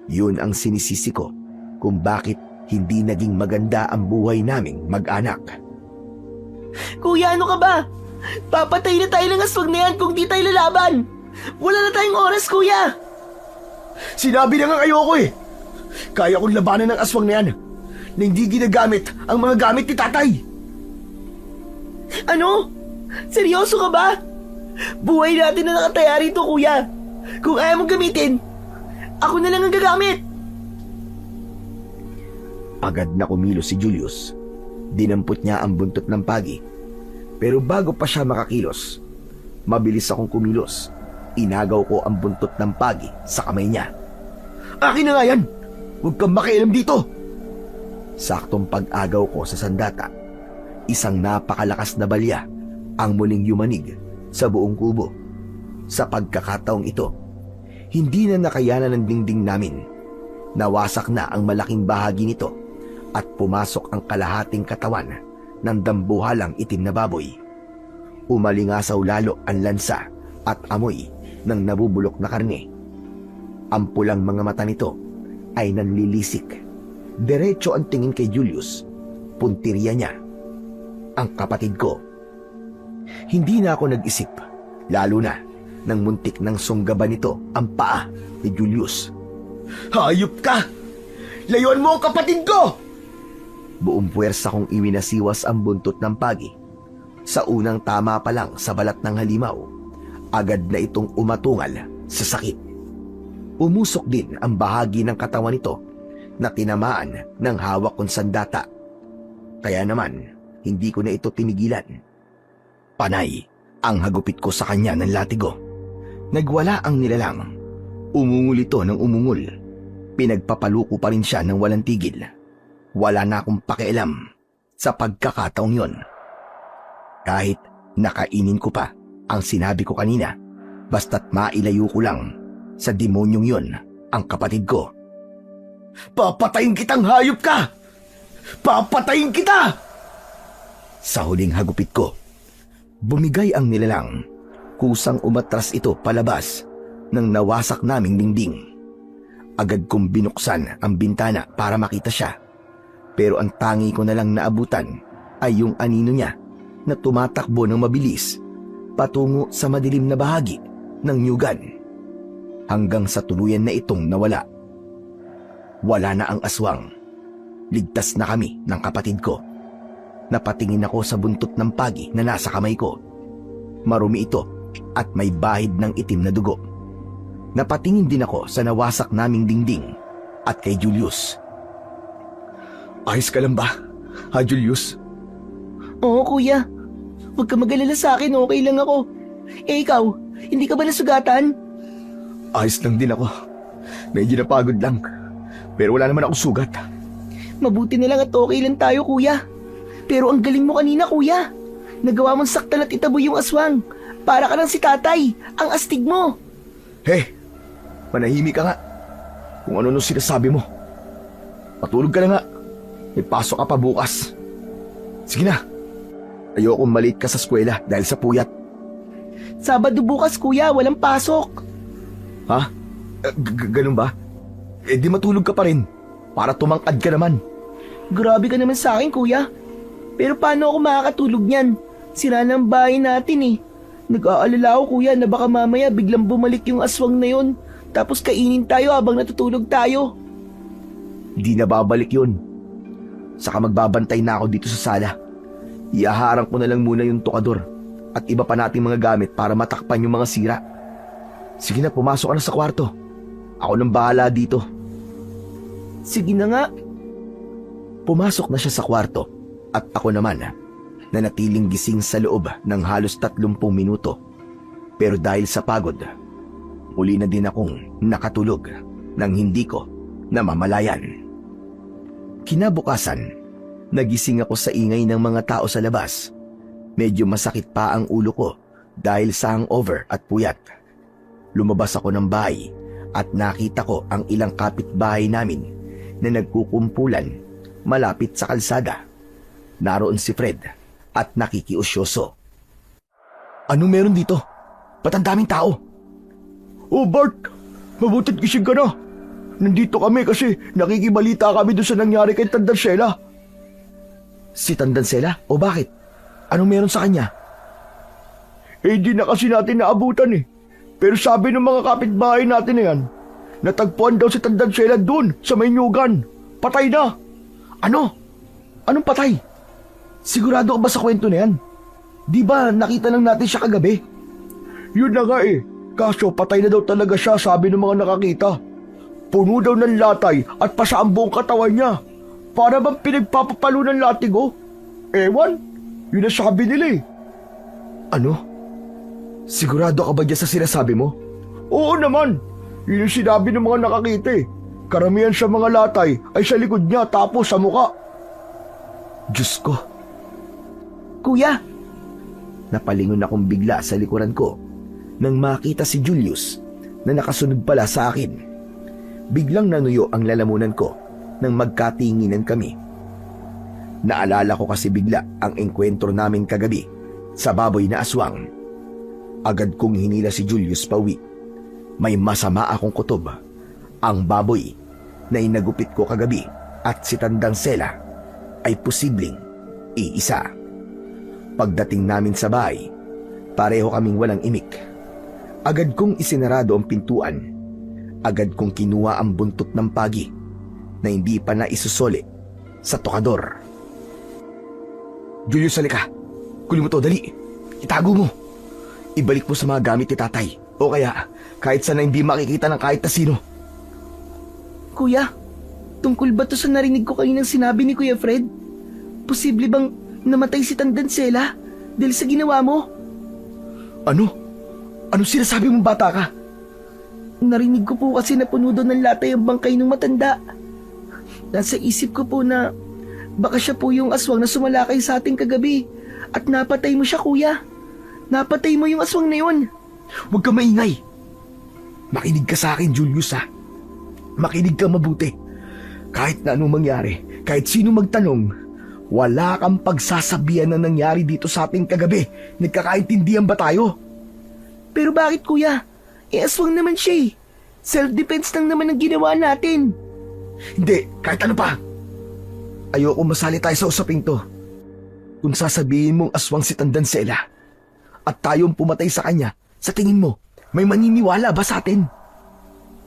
yun ang sinisisi ko kung bakit hindi naging maganda ang buhay naming mag-anak. Kuya, ano ka ba? Papatay na tayo ng aswang na yan kung di tayo lalaban! Wala na tayong oras, kuya! Sinabi na nga ayoko eh. Kaya kong labanan ng aswang na yan na hindi ginagamit ang mga gamit ni tatay. Ano? Seryoso ka ba? Buhay natin na nakataya rito, kuya. Kung ayaw mong gamitin, ako na lang ang gagamit. Agad na kumilos si Julius. Dinampot niya ang buntot ng pagi. Pero bago pa siya makakilos, mabilis akong kumilos. Inagaw ko ang buntot ng pagi sa kamay niya. Akin na nga yan! Huwag kang makialam dito! Saktong pag-agaw ko sa sandata, isang napakalakas na balya ang muling yumanig sa buong kubo. Sa pagkakataong ito, hindi na nakayanan ng dingding namin. Nawasak na ang malaking bahagi nito at pumasok ang kalahating katawan ng dambuhalang itim na baboy. Umalingasaw lalo ang lansa at amoy ng nabubulok na karne. Ang pulang mga mata nito ay nanlilisik. Diretso ang tingin kay Julius. Puntirya niya. Ang kapatid ko. Hindi na ako nag-isip, lalo na nang muntik ng sunggaban nito ang paa ni Julius. Hayop ka! Layuan mo ang kapatid ko! Buong puwersa kong iwinasiwas ang buntot ng pagi. Sa unang tama pa lang sa balat ng halimaw, agad na itong umatungal sa sakit. Umusok din ang bahagi ng katawan nito na tinamaan ng hawak kong sandata. Kaya naman, hindi ko na ito tinigilan. Panay ang hagupit ko sa kanya ng latigo. Nagwala ang nilalang. Umungul ito ng umungul. Pinagpapaluko pa rin siya ng walang tigil. Wala na akong pakialam sa pagkakataong yon. Kahit nakainin ko pa ang sinabi ko kanina, basta't mailayo ko lang sa demonyong yon ang kapatid ko. Papatayin kitang hayop ka! Papatayin kita! Sa huling hagupit ko, bumigay ang nilalang. Kusang umatras ito palabas ng nawasak naming dingding. Agad kong binuksan ang bintana para makita siya. Pero ang tangi ko na lang naabutan ay yung anino niya na tumatakbo ng mabilis patungo sa madilim na bahagi ng nyugan. Hanggang sa tuluyan na itong nawala. Wala na ang aswang. Ligtas na kami ng kapatid ko. Napatingin ako sa buntot ng pagi na nasa kamay ko. Marumi ito at may bahid ng itim na dugo. Napatingin din ako sa nawasak naming dingding at kay Julius. Ayos ka lang ba, ha Julius? Oo, kuya. Huwag ka mag-alala sa akin, okay lang ako. Eh ikaw, hindi ka ba nasugatan? Ayos lang din ako. Medyo napagod lang. Pero wala naman akong sugat. Mabuti na lang at okay lang tayo, kuya. Pero ang galing mo kanina, kuya. Nagawa mong saktan at itaboy yung aswang. Para ka lang si tatay, ang astig mo. Hey, manahimik ka nga. Kung ano nung sinasabi mo. Patulog ka na nga. May pasok ka pa bukas. Sige na. Ayokong malate ka sa eskwela dahil sa puyat. Sabado bukas, kuya, walang pasok. Ha? Ganun ba? Eh di matulog ka pa rin. Para tumangkad ka naman. Grabe ka naman sa akin, kuya. Pero paano ako makakatulog niyan? Sira na ang bahay natin eh. Nag-aalala ako, kuya, na baka mamaya biglang bumalik yung aswang na yun. Tapos kainin tayo habang natutulog tayo. Di na babalik yun. Saka magbabantay na ako dito sa sala. Iaharang ko na lang muna yung tukador at iba pa nating mga gamit para matakpan yung mga sira. Sige na, pumasok ka na sa kwarto. Ako nang bahala dito. Sige na nga. Pumasok na siya sa kwarto at ako naman na natiling gising sa loob ng halos 30 minuto. Pero dahil sa pagod, muli na din akong nakatulog nang hindi ko namamalayan. Kinabukasan, nagising ako sa ingay ng mga tao sa labas. Medyo masakit pa ang ulo ko dahil sa hangover at puyat. Lumabas ako ng bahay at nakita ko ang ilang kapitbahay namin na nagkukumpulan malapit sa kalsada. Naroon si Fred at nakikiusyoso. Anong meron dito? Ba't ang daming tao? Oh Bart, mabutit gising ka na. Nandito kami kasi nakikibalita kami doon sa nangyari kay Tandansela. Si Tandansela? O bakit? Anong meron sa kanya? Eh di na kasi natin naabutan eh. Pero sabi ng mga kapitbahay natin na yan, natagpuan daw si Tandansela doon sa Maynyugan. Patay na. Ano? Anong patay? Sigurado ka ba sa kwento na yan? Di ba nakita lang natin siya kagabi? Yun na nga eh. Kaso patay na daw talaga siya, sabi ng mga nakakita. Puno daw ng latay at pasa ang buong katawan niya. Para bang pinagpapapalo ng latigo? Ewan, yun ang sabi nila eh. Ano? Sigurado ka ba dyan sa sinasabi mo? Oo naman, yun yung sinabi ng mga nakakita eh. Karamihan sa mga latay ay sa likod niya tapos sa muka. Diyos ko. Kuya, Napalingon akong bigla sa likuran ko nang makita si Julius na nakasunod pala sa akin. Biglang nanuyo ang lalamunan ko nang magkatinginan kami. Naalala ko kasi bigla ang engkwentro namin kagabi sa baboy na aswang. Agad kong hinila si Julius pauwi. May masama akong kutob. Ang baboy na inagupit ko kagabi at si Tandansela ay posibleng iisa. Pagdating namin sa bahay, pareho kaming walang imik. Agad kong isinarado ang pintuan. Agad kong kinuha ang buntot ng pagi na hindi pa naisusoli sa tokador. Julius, halika. Kunin mo to, dali. Itago mo. Ibalik mo sa mga gamit ni tatay. O kaya, kahit sana hindi makikita ng kahit na sino. kuya, tungkol ba to sa narinig ko kaninang sinabi ni Kuya Fred? Posible bang namatay si Tandansela dahil sa ginawa mo? Ano? Anong sinasabi mong bata ka? Narinig ko po kasi na puno doon ng latay ang bangkay ng matanda. Nasa isip ko po na baka siya po yung aswang na sumalakay sa ating kagabi at napatay mo siya, kuya. Napatay mo yung aswang na yun. Huwag ka maingay. Makinig ka sa akin, Julius, ha? Makinig ka mabuti. Kahit na anong mangyari, kahit sino magtanong, wala kang pagsasabihan na nangyari dito sa ating kagabi. Nagkakaintindihan ba tayo? Pero bakit, kuya? Aswang naman siya eh. Self-defense lang naman ang ginawa natin. Hindi, kahit ano pa. Ayoko masali tayo sa usaping to. Kung sasabihin mong aswang si Tandansela at tayong pumatay sa kanya, sa tingin mo, may maniniwala ba sa atin?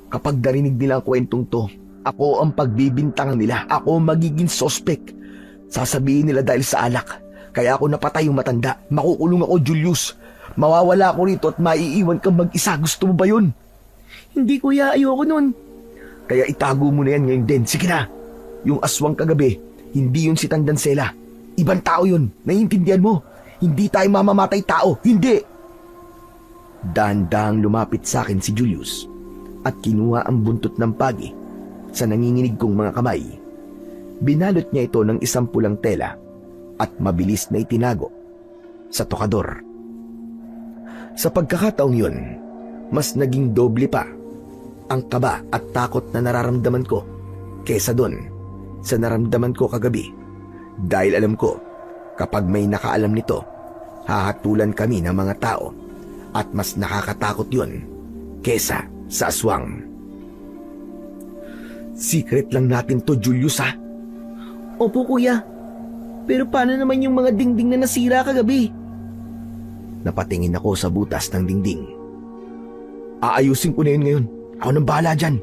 Kapag narinig nila ang kwentong to, ako ang pagbibintangan nila. Ako magiging suspect. Sasabihin nila dahil sa alak. Kaya ako napatay yung matanda. Makukulong ako, Julius. Mawawala ako rito at maiiwan kang mag-isa. Gusto mo ba yun? Hindi kuya, ayoko nun. Kaya itago mo na yan ngayon din. Sige na. Yung aswang kagabi, hindi yun si Tandansela. Ibang tao yun. Naiintindihan mo? Hindi tayo mamamatay tao. Hindi! Dahan-dahang lumapit sa akin si Julius at kinuha ang buntot ng pagi sa nanginginig kong mga kamay. Binalot niya ito ng isang pulang tela at mabilis na itinago sa tokador. Sa pagkakataong yun, mas naging doble pa ang kaba at takot na nararamdaman ko kesa doon sa naramdaman ko kagabi. Dahil alam ko, kapag may nakaalam nito, hahatulan kami ng mga tao at mas nakakatakot yun kesa sa aswang. Secret lang natin to, Julius, ha? Opo kuya, pero paano naman yung mga dingding na nasira kagabi? Napatingin ako sa butas ng dingding. Aayusin ko na yun ngayon. Ako nang bahala dyan.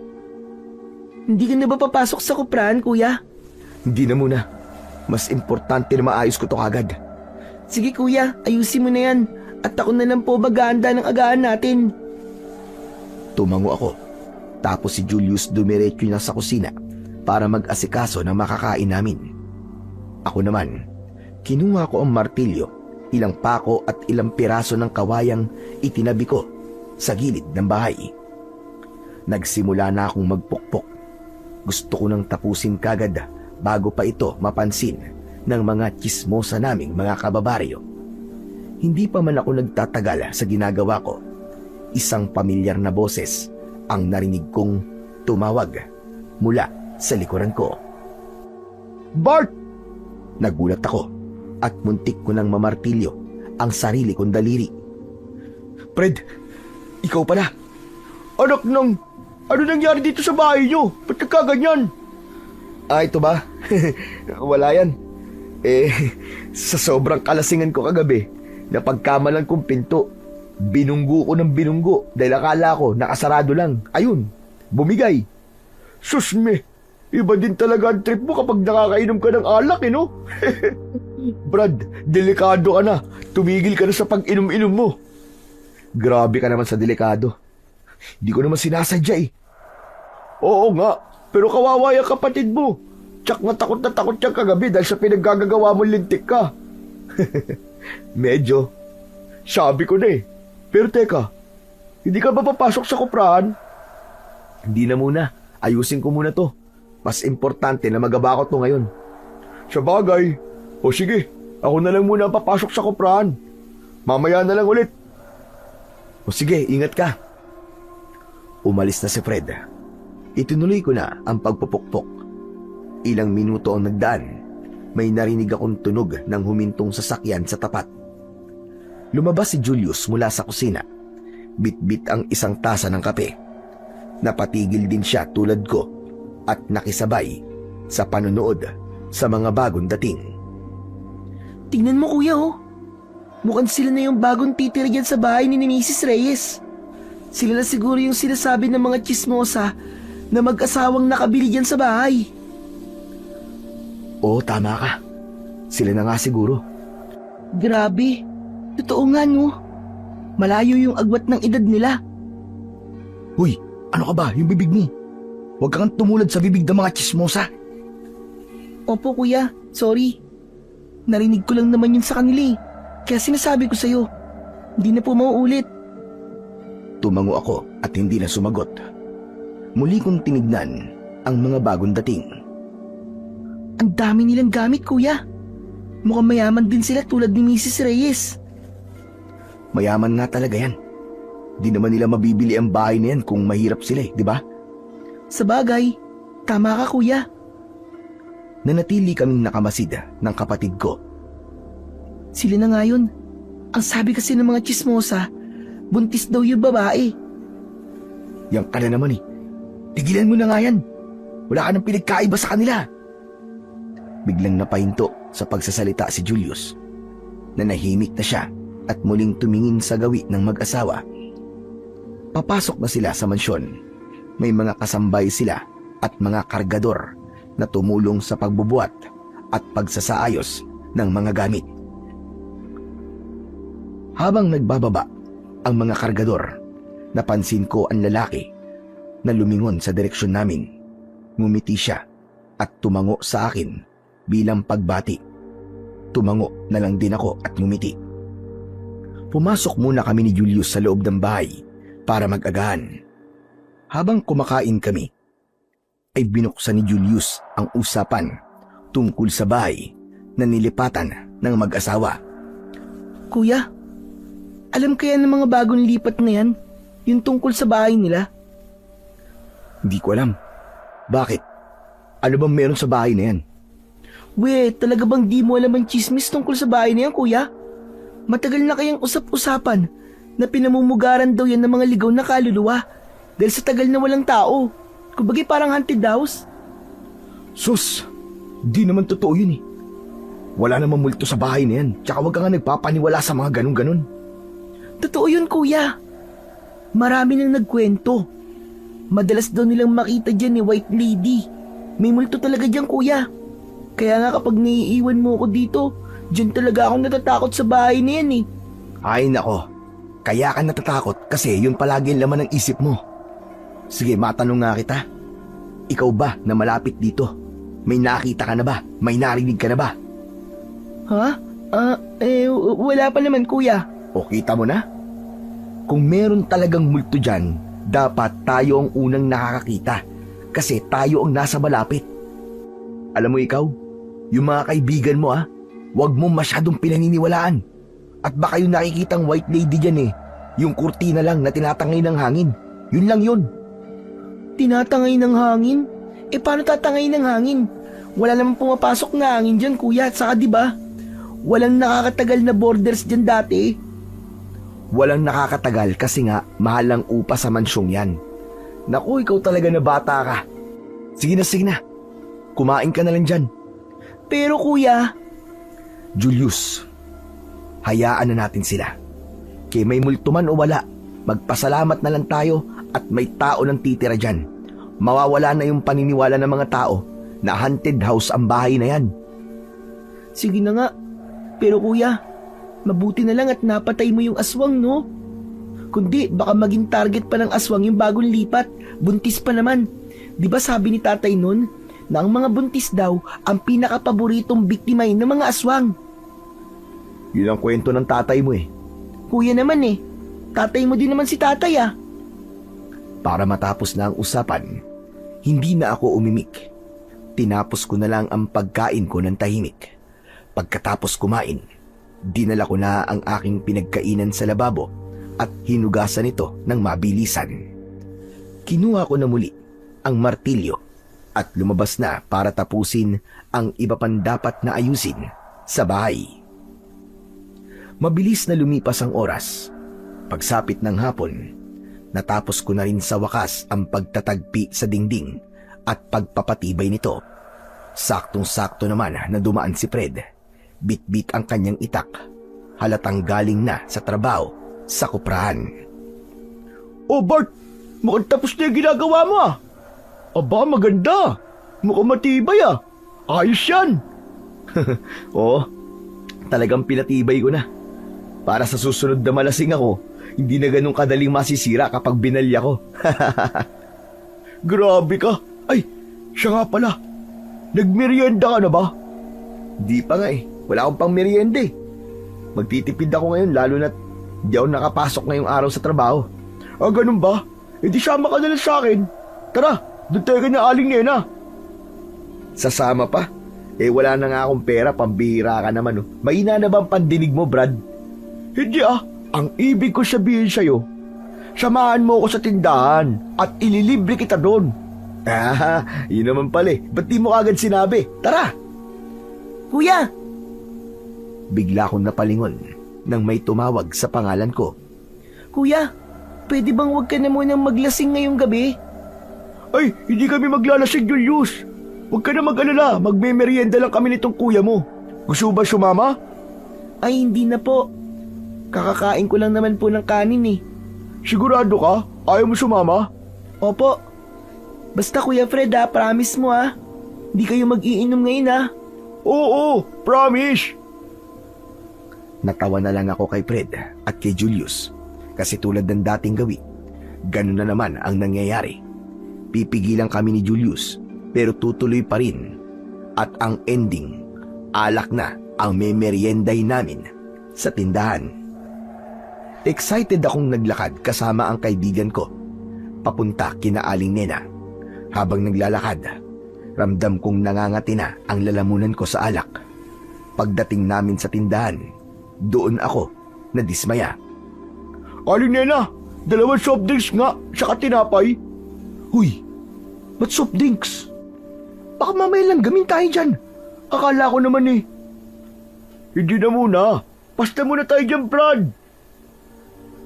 Hindi ka na ba papasok sa kuprahan kuya? Hindi na muna. Mas importante na maayos ko to kagad. Sige kuya, ayusin mo na yan. At ako na lang po mag-aanda ng agahan natin. Tumango ako. Tapos si Julius dumiretso na sa kusina para mag-asikaso ng makakain namin. Ako naman, kinuha ko ang martilyo, ilang pako at ilang piraso ng kawayang itinabi ko sa gilid ng bahay. Nagsimula na akong magpukpok. Gusto ko nang tapusin kagad bago pa ito mapansin ng mga tsismosa naming mga kababaryo. Hindi pa man ako nagtatagal sa ginagawa ko, isang pamilyar na boses ang narinig kong tumawag mula sa likuran ko. Bart! Nagulat ako at muntik ko nang mamartilyo ang sarili kong daliri. Fred, ikaw pala. Anak ng... Ano nangyari dito sa bahay niyo? Ba't nagkaganyan? Ito ba? Wala yan. Sa sobrang kalasingan ko kagabi, napagkamalan kong pinto. Binunggo ko ng binunggo dahil akala ko nakasarado lang. Ayun, bumigay. Susme, iba din talaga ang trip mo kapag nakakainom ka ng alak, no? Brad, delikado ka na. Tumigil ka na sa pag-inom-inom mo. Grabe ka naman sa delikado. Di ko naman sinasadya eh. Oo nga, pero kawawa yung kapatid mo. Tsak na takot siya kagabi dahil sa pinaggagawa mong lintik ka. Medyo. Sabi ko na eh. Pero teka, hindi ka ba papasok sa kuprahan? Hindi na muna. Ayusin ko muna to. Mas importante na magaba ko to ngayon. Sa bagay. O sige, ako na lang muna papasok sa kuprahan. Mamaya na lang ulit. O sige, ingat ka. Umalis na si Fred. Itinuloy ko na ang pagpupukpok. Ilang minuto ang nagdaan. May narinig akong tunog ng humintong sasakyan sa tapat. Lumabas si Julius mula sa kusina. Bit-bit ang isang tasa ng kape. Napatigil din siya tulad ko at nakisabay sa panonood sa mga bagong dating. Tingnan mo kuya oh. Mukhang sila na yung bagong titira dyan sa bahay ni Mrs. Reyes. Sila na siguro yung sinasabi ng mga tsismosa na mag-asawang nakabili dyan sa bahay. Oo, tama ka. Sila na nga siguro. Grabe. Totoo nga no. Malayo yung agwat ng edad nila. Huy, ano ka ba? Yung bibig mo. Huwag kang tumulad sa bibig ng mga tsismosa. Opo kuya, sorry. Narinig ko lang naman yun sa kanila eh. Kaya sinasabi ko sa'yo, hindi na po mauulit. Tumango ako at hindi na sumagot. Muli kong tinignan ang mga bagong dating. Ang dami nilang gamit kuya. Mukhang mayaman din sila tulad ni Mrs. Reyes. Mayaman nga talaga yan. Di naman nila mabibili ang bahay na yan kung mahirap sila di ba? Sa bagay, tama ka kuya. Nanatili kaming nakamasid ng kapatid ko. Sila na nga yun. Ang sabi kasi ng mga tsismosa, buntis daw yung babae. Yang ka na naman eh. Tigilan mo na nga yan. Wala ka nang pinagkaiba sa kanila. Biglang napahinto sa pagsasalita si Julius. Nanahimik na siya at muling tumingin sa gawi ng mag-asawa. Papasok na sila sa mansyon. May mga kasambay sila at mga kargador na tumulong sa pagbubuhat at pagsasaayos ng mga gamit. Habang nagbababa ang mga kargador, napansin ko ang lalaki na lumingon sa direksyon namin. Ngumiti siya at tumango sa akin bilang pagbati. Tumango na lang din ako at ngumiti. Pumasok muna kami ni Julius sa loob ng bahay para mag-agahan. Habang kumakain kami, ay binuksan ni Julius ang usapan tungkol sa bahay na nilipatan ng mag-asawa. Kuya, alam kaya ng mga bagong lipat na yan? Yung tungkol sa bahay nila? Hindi ko alam. Bakit? Ano bang meron sa bahay na yan? Talaga bang di mo alam ang chismis tungkol sa bahay na yan, kuya? Matagal na kayang usap-usapan na pinamumugaran daw yan ng mga ligaw na kaluluwa dahil sa tagal na walang tao. Kumbaga parang haunted house. Sus, di naman totoo yun eh. Wala namang multo sa bahay na yan. Tsaka wag ka nga nagpapaniwala sa mga ganun-ganun. Totoo yun, kuya. Marami nang nagkwento. Madalas daw nilang makita dyan ni White Lady. May multo talaga dyan, kuya. Kaya nga kapag naiiwan mo ako dito, dyan talaga ako natatakot sa bahay na yan eh. Ay nako, kaya ka natatakot kasi yun palagi ang laman ng isip mo. Sige, matanong nga kita. Ikaw ba na malapit dito? May nakita ka na ba? May narinig ka na ba? Ha? Wala pa naman, kuya. O kita mo na? Kung meron talagang multo dyan, dapat tayo ang unang nakakakita kasi tayo ang nasa malapit. Alam mo ikaw, yung mga kaibigan mo huwag mo masyadong pinaniniwalaan. At baka yung nakikitang White Lady dyan yung kurtina lang na tinatangay ng hangin. Yun lang yun. Tinatangay ng hangin? Paano tatangay ng hangin? Wala namang pumapasok na hangin dyan, kuya. At saka diba, walang nakakatagal na borders dyan dati. Walang nakakatagal kasi nga mahal ang upa sa mansyong yan. Naku, ikaw talaga na bata ka. Sige na. Kumain ka na lang dyan. Pero kuya... Julius, hayaan na natin sila. Kaya may multo man o wala, magpasalamat na lang tayo at may tao nang titira dyan. Mawawala na yung paniniwala ng mga tao na haunted house ang bahay na yan. Sige na nga. Pero kuya, mabuti na lang at napatay mo yung aswang, no? Kundi baka maging target pa ng aswang yung bagong lipat. Buntis pa naman. Di ba sabi ni tatay nun na ang mga buntis daw ang pinakapaboritong biktimay ng mga aswang? Yun ang kwento ng tatay mo Kuya naman tatay mo din naman si tatay Para matapos na ang usapan, hindi na ako umimik. Tinapos ko na lang ang pagkain ko ng tahimik. Pagkatapos kumain, dinala ko na ang aking pinagkainan sa lababo at hinugasan ito ng mabilisan. Kinuha ko na muli ang martilyo at lumabas na para tapusin ang iba pang dapat na ayusin sa bahay. Mabilis na lumipas ang oras. Pagsapit ng hapon, natapos ko na rin sa wakas ang pagtatagpi sa dingding at pagpapatibay nito. Saktong-sakto naman na dumaan si Fred. Bit-bit ang kanyang itak. Halatang galing na sa trabaho sa kuprahan. Oh Bart, mukhang tapos na yung ginagawa mo Aba, maganda. Mukhang matibay Ayos yan. Oo, talagang pinatibay ko na. Para sa susunod na malasing ako, hindi na ganun kadaling masisira kapag binalya ko. Grabe ka. Ay, siya nga pala. Nagmerienda ka na ba? Di pa nga wala akong pang merienda Magtitipid ako ngayon lalo na't di ako nakapasok ngayong araw sa trabaho. Ganun ba? Hindi sama ka na lang sa akin. Tara, doon tayo kanya Aling Nena. Sasama pa? Wala na nga akong pera, pambihira ka naman Mahina na bang pandinig mo, Brad? Hindi Ang ibig ko sabihin sa'yo, samahan mo ako sa tindahan at ililibre kita doon. Yun naman pala Ba't di mo agad sinabi? Tara! Kuya! Bigla akong napalingon nang may tumawag sa pangalan ko. Kuya, pwede bang wag ka na munang maglasing ngayong gabi? Ay, hindi kami maglalasing, Julius. Huwag ka na mag-alala, magme-merienda lang kami nitong kuya mo. Gusto ba sumama? Ay, hindi na po. Kakakain ko lang naman po ng kanin Sigurado ka? Ayaw mo sumama? Opo. Basta Kuya Fred promise mo Hindi kayo mag-iinom ngayon Oo, promise. Natawa na lang ako kay Fred at kay Julius kasi tulad ng dating gawi, ganun na naman ang nangyayari. Pipigilan kami ni Julius pero tutuloy pa rin. At ang ending, alak na ang memeryenday namin sa tindahan. Excited akong naglakad kasama ang kaibigan ko papunta kina Aling Nena. Habang naglalakad, ramdam kong nangangati na ang lalamunan ko sa alak. Pagdating namin sa tindahan, doon ako nadismaya. Aling Nena, 2 soft drinks nga, saka tinapay. Huy, ba't soft drinks? Baka mamaya lang gamin tayo dyan. Akala ko naman eh. Hindi na muna. Pasta muna tayo dyan, Brad.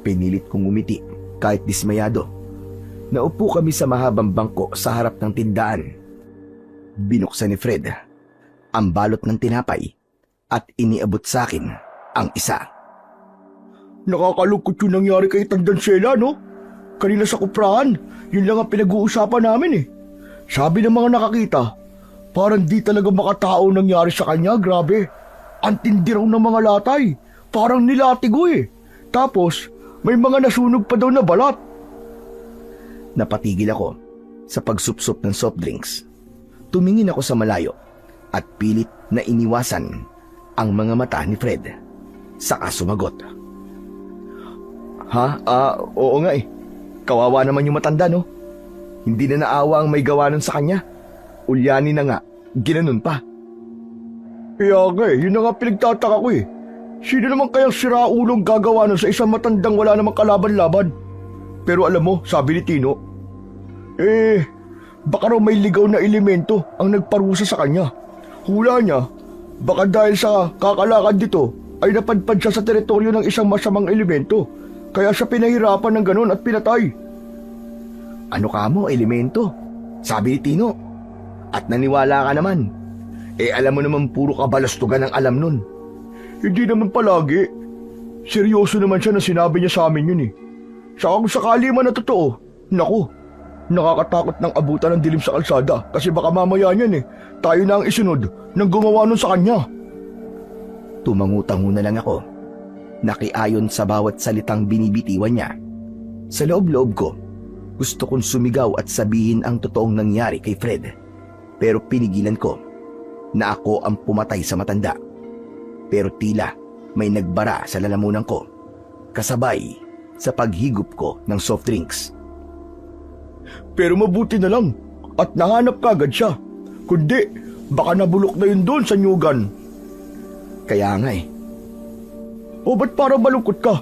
Pinilit kong umiti kahit dismayado. Naupo kami sa mahabang bangko sa harap ng tindahan. Binuksan ni Fred ang balot ng tinapay at iniabot sa akin ang isa. Nakakalungkot yung nangyari kay Tandansela, no? Kanina sa kuprahan, yun lang ang pinag-uusapan namin eh. Sabi ng mga nakakita, parang di talaga makatao nangyari sa kanya, grabe. Ang tindi raw ng mga latay, parang nilatigo eh. Tapos, may mga nasunog pa daw na balat. Napatigil ako sa pagsupsop ng soft drinks. Tumingin ako sa malayo at pilit na iniwasan ang mga mata ni Fred. Saka sumagot. Oo nga eh. Kawawa naman yung matanda, no? Hindi na naawa ang may gawa nun sa kanya. Ulyani na nga, ginanon pa. Kaya nga eh, yun na nga pinagtataka ko eh. Sino naman kayang siraulong gagawa nun sa isang matandang wala namang kalaban-laban? Pero alam mo, sabi ni Tino, baka raw may ligaw na elemento ang nagparusa sa kanya. Hula niya, baka dahil sa kakalakad dito ay napadpad siya sa teritoryo ng isang masamang elemento. Kaya siya pinahirapan ng ganon at pinatay. Ano ka mo, elemento? Sabi ni Tino. At naniwala ka naman. Alam mo naman puro kabalastugan ang alam nun. Hindi naman palagi. Seryoso naman siya na sinabi niya sa amin yun eh. Saka kung sakali man na totoo, naku, nakakatakot ng abutan ng dilim sa kalsada kasi baka mamaya niyan eh, tayo na ang isunod ng gumawa nun sa kanya. Tumangutango na lang ako. Nakiayon sa bawat salitang binibitiwan niya. Sa loob-loob ko, gusto kong sumigaw at sabihin ang totoong nangyari kay Fred. Pero pinigilan ko na ako ang pumatay sa matanda. Pero tila may nagbara sa lalamunan ko, kasabay sa paghigop ko ng soft drinks. Pero mabuti na lang at nahanap kagad siya. Kundi, baka nabulok na yun doon sa nyugan. Kaya nga eh. O ba't parang malungkot ka?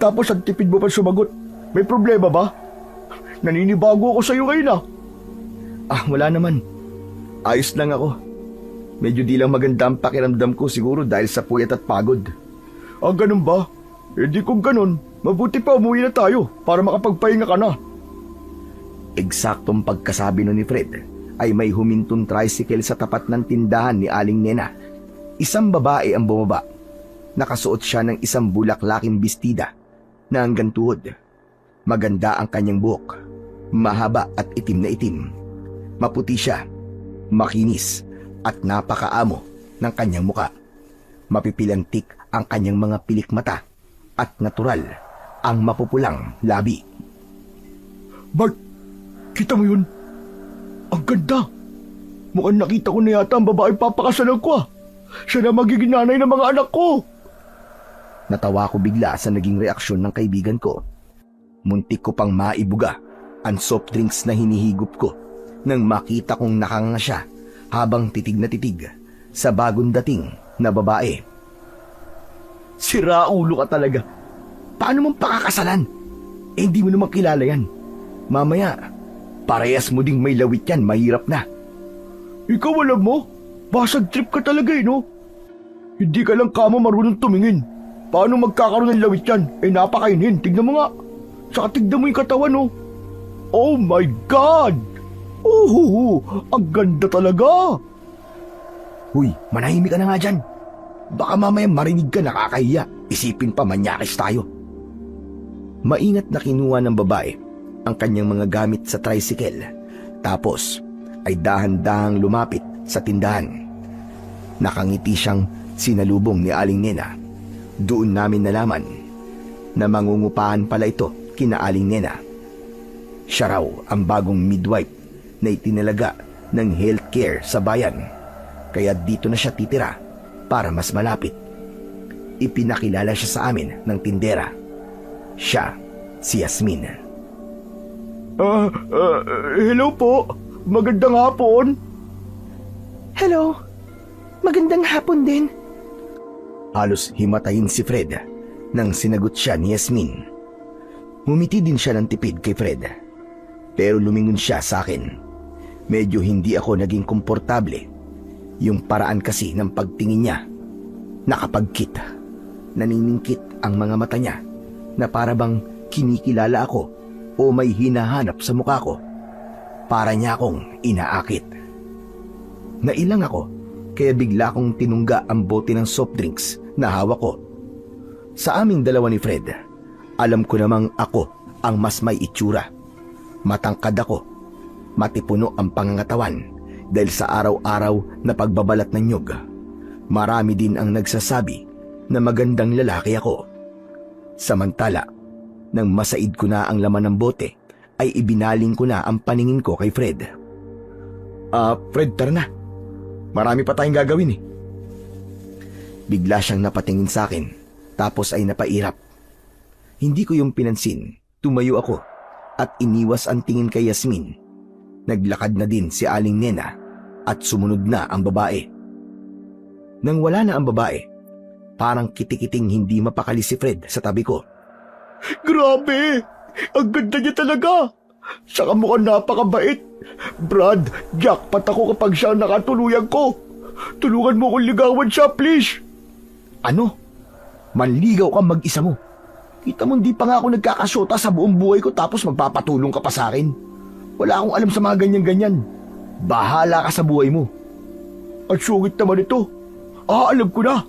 Tapos ang tipid mo pa sumagot. May problema ba? Naninibago ako sa'yo ngayon ah. Wala naman. Ayos lang ako. Medyo di lang maganda ang pakiramdam ko siguro dahil sa puyat at pagod. Ganun ba? Di kung ganun, mabuti pa umuwi na tayo para makapagpahinga ka na. Eksaktong pagkasabi nun ni Fred ay may humintong tricycle sa tapat ng tindahan ni Aling Nena. Isang babae ang bumaba. Nakasuot siya ng isang bulaklaking bestida na hanggang tuhod. Maganda ang kanyang buhok, mahaba at itim na itim. Maputi siya, makinis at napakaamo ng kanyang muka. Mapipilantik ang kanyang mga pilik mata at natural ang mapupulang labi. Bart, kita mo yun? Ang ganda! Mukhang nakita ko na yata ang babae papakasalan ko ah. Siya na magiging nanay ng mga anak ko. Natawa ko bigla sa naging reaksyon ng kaibigan ko. Muntik ko pang maibuga ang soft drinks na hinihigop ko nang makita kong nakanganga siya habang titig na titig sa bagong dating na babae. Siraulo ka talaga. Paano mong pakakasalan? Hindi mo naman kilala yan. Mamaya, parehas mo ding may lawit yan, mahirap na. Ikaw alam mo, basag trip ka talaga eh no? Hindi ka lang kamo marunong tumingin. Paano magkakaroon ng lawit yan? Napakainin, tignan mo nga. Saka tignan mo yung katawan no. Oh my God! Ang ganda talaga! Huy, manahimik ka na nga dyan. Baka mamaya marinig ka nakakahiya. Isipin pa manyakis tayo. Maingat na kinuha ng babae ang kanyang mga gamit sa tricycle. Tapos ay dahan-dahang lumapit sa tindahan. Nakangiti siyang sinalubong ni Aling Nena. Doon namin nalaman na mangungupahan pala ito kina Aling Nena. Siya raw ang bagong midwife na itinalaga ng healthcare sa bayan. Kaya dito na siya titira para mas malapit. Ipinakilala siya sa amin ng tindera. Siya si Yasmin. Hello po. Magandang hapon. Hello. Magandang hapon din. Halos himatayin si Fred nang sinagot siya ni Yasmin. Ngumiti din siya ng tipid kay Fred. Pero lumingon siya sa akin. Medyo hindi ako naging komportable. Yung paraan kasi ng pagtingin niya. Nakapagkit. Naniningkit ang mga mata niya na para bang kinikilala ako o may hinahanap sa mukha ko. Para niya akong inaakit. Nailang ako kaya bigla kong tinungga ang bote ng soft drinks na hawak ko. Sa aming dalawa ni Fred, alam ko namang ako ang mas may itsura. Matangkad ako, matipuno ang pangangatawan dahil sa araw-araw na pagbabalat ng nyug. Marami din ang nagsasabi na magandang lalaki ako. Samantala, nang masaid ko na ang laman ng bote, ay ibinaling ko na ang paningin ko kay Fred. Fred, tara na. Marami pa tayong gagawin eh. Bigla siyang napatingin sa akin, tapos ay napairap. Hindi ko yung pinansin, tumayo ako at iniwas ang tingin kay Yasmin. Naglakad na din si Aling Nena at sumunod na ang babae. Nang wala na ang babae, parang kitikiting hindi mapakali si Fred sa tabi ko. Grabe! Ang ganda niya talaga! Saka mukhang napakabait. Brad, jackpot ako kapag siya ang nakatuluyan ko. Tulungan mo kong ligawan siya, please. Ano? Manligaw ka mag-isa mo. Kita mo hindi pa nga ako nagkakasyota sa buong buhay ko tapos magpapatulong ka pa sa akin. Wala akong alam sa mga ganyan-ganyan. Bahala ka sa buhay mo. At sungit naman ito. Alam ko na.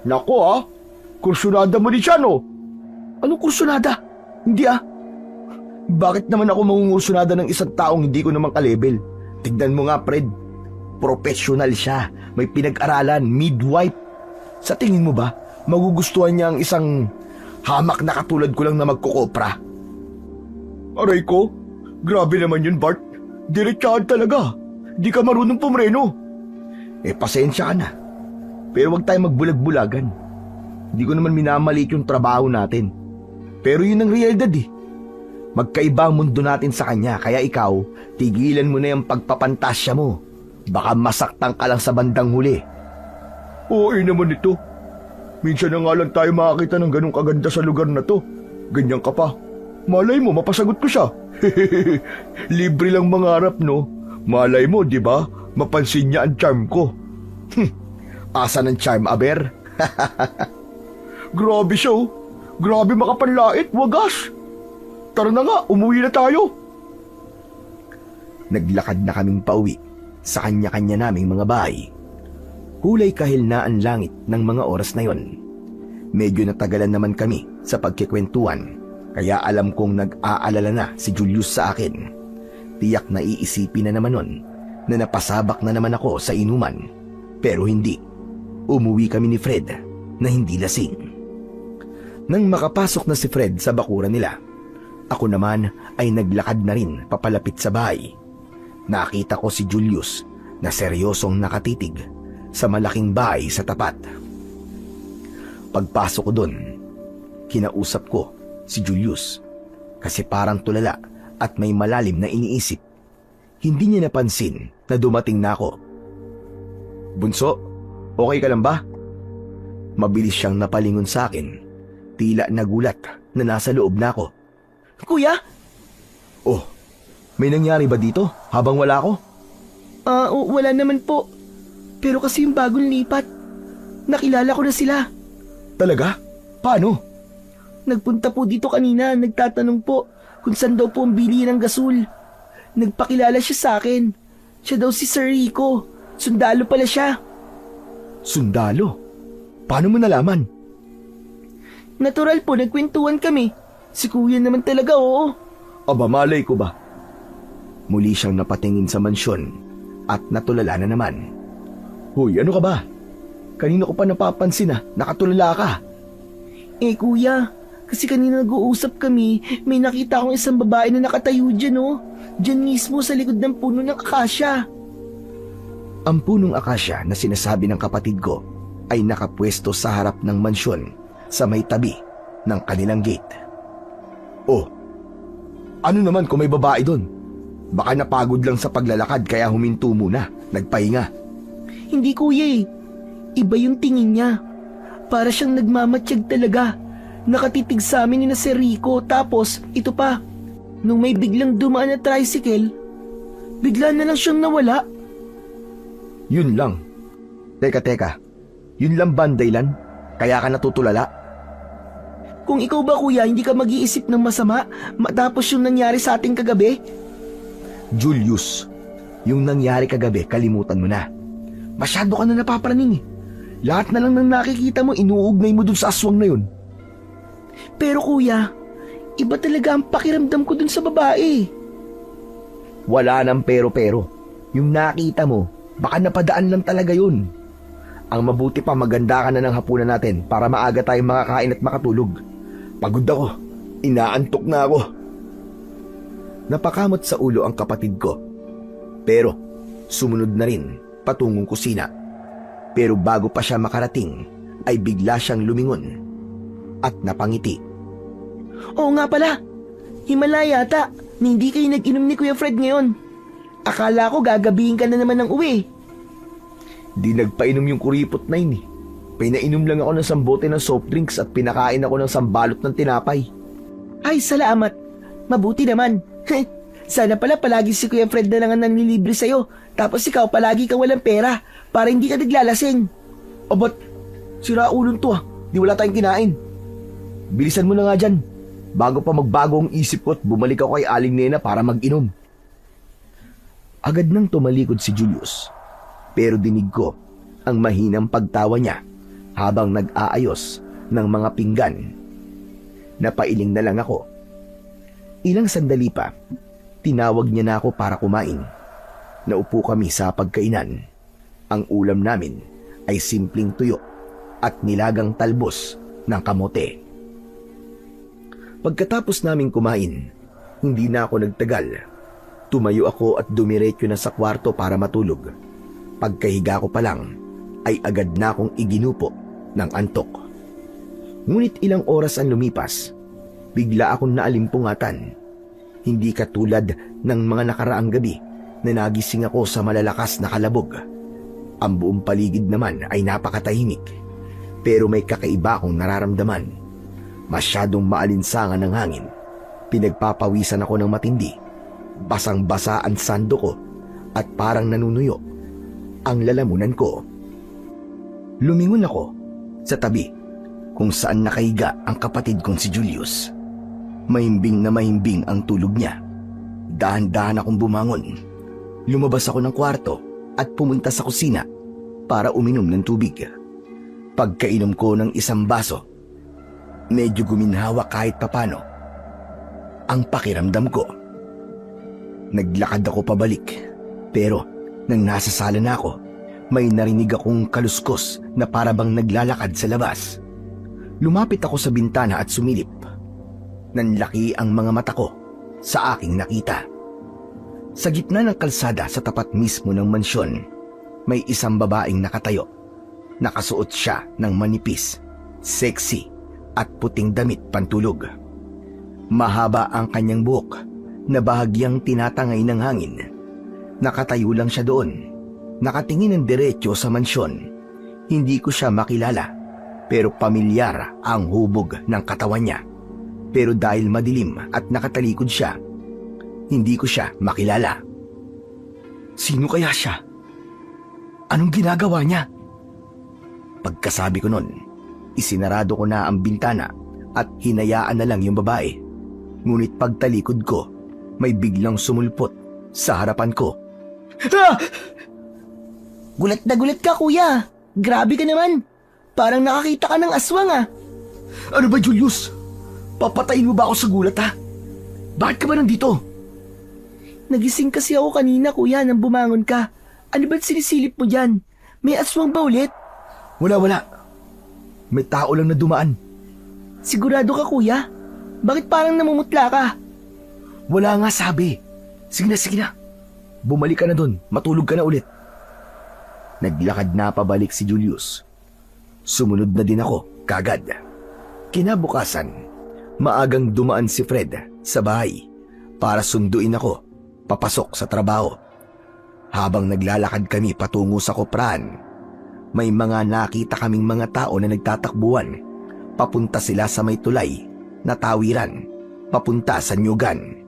Nako kursunada mo din siya, no? Anong kursunada? Hindi Bakit naman ako mangungursunada ng isang taong hindi ko naman kalebel? Tignan mo nga, Fred. Professional siya. May pinag-aralan, midwife. Sa tingin mo ba, magugustuhan niya ang isang hamak na katulad ko lang na magkukopra? Aray ko, grabe naman yun, Bart. Diretsahan talaga. Di ka marunong pumreno. Pasensya ka na. Pero wag tayo magbulag-bulagan. Hindi ko naman minamaliit yung trabaho natin. Pero yun ang realidad eh. Magkaiba ang mundo natin sa kanya, kaya ikaw, tigilan mo na yung pagpapantasya mo. Baka masaktan ka lang sa bandang huli. Oo naman ito. Minsan na nga lang tayo makakita ng ganong kaganda sa lugar na to. Ganyan ka pa. Malay mo, mapasagot ko siya. Libre lang mangarap, no? Malay mo, di ba? Mapansin niya ang charm ko. Asa ng charm, Aber? Grabe siya, oh. Grabe makapanlait, wagas. Tara na nga, umuwi na tayo. Naglakad na kaming pauwi sa kanya-kanya naming mga bahay. Hulay kahil na ang langit ng mga oras na yon. Medyo natagalan naman kami sa pagkikwentuhan, kaya alam kong nag-aalala na si Julius sa akin. Tiyak na iisipin na naman nun na napasabak na naman ako sa inuman. Pero hindi. Umuwi kami ni Fred na hindi lasing. Nang makapasok na si Fred sa bakuran nila, ako naman ay naglakad na rin papalapit sa bahay. Nakita ko si Julius na seryosong nakatitig sa malaking bahay sa tapat. Pagpasok ko doon, kinausap ko si Julius kasi parang tulala at may malalim na iniisip. Hindi niya napansin na dumating na ako. Bunso, okay ka lang ba? Mabilis siyang napalingon sa akin. Tila nagulat na nasa loob na ako. Kuya? Oh, may nangyari ba dito habang wala ako? Wala naman po. Pero kasi yung bagong lipat, nakilala ko na sila. Talaga? Paano? Nagpunta po dito kanina, nagtatanong po kung saan daw po ang bili ng gasol. Nagpakilala siya sa akin. Siya daw si Sir Rico. Sundalo pala siya. Sundalo? Paano mo nalaman? Natural po, nagkwentuhan kami. Si kuya naman talaga, oo. Aba, malay ko ba? Muli siyang napatingin sa mansyon at natulala na naman. Hoy, ano ka ba? Kanina ko pa napapansin na nakatulala ka. Kuya, kasi kanina nag-uusap kami, may nakita akong isang babae na nakatayo dyan, oh. Diyan mismo sa likod ng puno ng akasya. Ang punong akasya na sinasabi ng kapatid ko ay nakapwesto sa harap ng mansyon sa may tabi ng kanilang gate. Oh, ano naman kung may babae doon? Baka napagod lang sa paglalakad kaya huminto muna, nagpahinga. Hindi kuya eh. Iba yung tingin niya. Para siyang nagmamatsyag talaga. Nakatitig sa amin ni na Sir Rico. Tapos, ito pa. Nung may biglang dumaan na tricycle, bigla na lang siyang nawala. Yun lang. Teka. Yun lang ba ang dahilan? Kaya ka natutulala? Kung ikaw ba kuya, hindi ka mag-iisip ng masama matapos yung nangyari sa ating kagabi? Julius, yung nangyari kagabi, kalimutan mo na. Masyado ka na napapraning eh. Lahat na lang ng nakikita mo, inuugnay mo dun sa aswang na yun. Pero kuya, iba talaga ang pakiramdam ko dun sa babae. Wala nang pero. Yung nakita mo, baka napadaan lang talaga yun. Ang mabuti pa maganda ka na ng hapunan natin para maaga tayong makakain at makatulog. Pagod ako. Inaantok na ako. Napakamot sa ulo ang kapatid ko. Pero sumunod na rin patungong kusina. Pero bago pa siya makarating, ay bigla siyang lumingon at napangiti. Oo nga pala, himala yata na hindi kayo nag-inom ni Kuya Fred ngayon. Akala ko gagabihin ka na naman ng uwi. Di nagpainom yung kuripot na yun eh. Pinainom lang ako ng sambote ng soft drinks at pinakain ako ng sambalot ng tinapay. Ay, salamat. Mabuti naman. Sana pala palagi si Kuya Fred na lang ang nanlilibre sa'yo. Tapos ikaw palagi ka walang pera para hindi ka naglalasing. O ba't sira ulong to ah? Di wala tayong kinain. Bilisan mo na nga dyan. Bago pa magbago ang isip ko at bumalik ako kay Aling Nena para mag-inom. Agad nang tumalikod si Julius. Pero dinig ko ang mahinang pagtawa niya habang nag-aayos ng mga pinggan. Napailing na lang ako. Ilang sandali pa, tinawag niya na ako para kumain. Naupo kami sa pagkainan. Ang ulam namin ay simpleng tuyo at nilagang talbos ng kamote. Pagkatapos naming kumain, hindi na ako nagtagal. Tumayo ako at dumiretso na sa kwarto para matulog. Pagkahiga ko pa lang, ay agad na akong iginupo ng antok. Ngunit ilang oras ang lumipas, bigla akong naalimpungatan. Hindi katulad ng mga nakaraang gabi na nagising ako sa malalakas na kalabog. Ang buong paligid naman ay napakatahimik. Pero may kakaiba akong nararamdaman. Masyadong maalinsangan ng hangin. Pinagpapawisan ako ng matindi. Basang-basa ang sando ko at parang nanunuyo ang lalamunan ko. Lumingon ako sa tabi kung saan nakahiga ang kapatid kong si Julius. Mahimbing na mahimbing ang tulog niya. Dahan-dahan akong bumangon. Lumabas ako ng kwarto at pumunta sa kusina para uminom ng tubig. Pagkainom ko ng isang baso, medyo guminhawa kahit papano ang pakiramdam ko. Naglakad ako pabalik, pero nang nasa sala na ako, may narinig akong kaluskos na parabang naglalakad sa labas. Lumapit ako sa bintana at sumilip. Nanlaki ang mga mata ko sa aking nakita. Sa gitna ng kalsada sa tapat mismo ng mansyon, may isang babaeng nakatayo. Nakasuot siya ng manipis, sexy at puting damit pantulog. Mahaba ang kanyang buhok na bahagyang tinatangay ng hangin. Nakatayo lang siya doon, nakatingin ng diretso sa mansyon. Hindi ko siya makilala, pero pamilyar ang hubog ng katawan niya. Pero dahil madilim at nakatalikod siya, hindi ko siya makilala. Sino kaya siya? Anong ginagawa niya? Pagkasabi ko nun, isinarado ko na ang bintana at hinayaan na lang yung babae. Ngunit pagtalikod ko, may biglang sumulpot sa harapan ko. Ah! Gulat na gulat ka, kuya. Grabe ka naman. Parang nakakita ka ng aswang ah. Ano ba, Julius? Papatayin mo ba ako sa gulat ha? Bakit ka ba nandito? Nagising kasi ako kanina, kuya, nang bumangon ka. Ano ba't sinisilip mo dyan? May aswang ba ulit? Wala. May tao lang na dumaan. Sigurado ka, kuya? Bakit parang namumutla ka? Wala nga sabi. Sige na. Bumalik ka na dun. Matulog ka na ulit. Naglakad na pabalik si Julius. Sumunod na din ako kagad. Kinabukasan, maagang dumaan si Fred sa bahay para sunduin ako papasok sa trabaho. Habang naglalakad kami patungo sa koprahan, may mga nakita kaming mga tao na nagtatakbuhan. Papunta sila sa may tulay na tawiran, papunta sa Nyugan.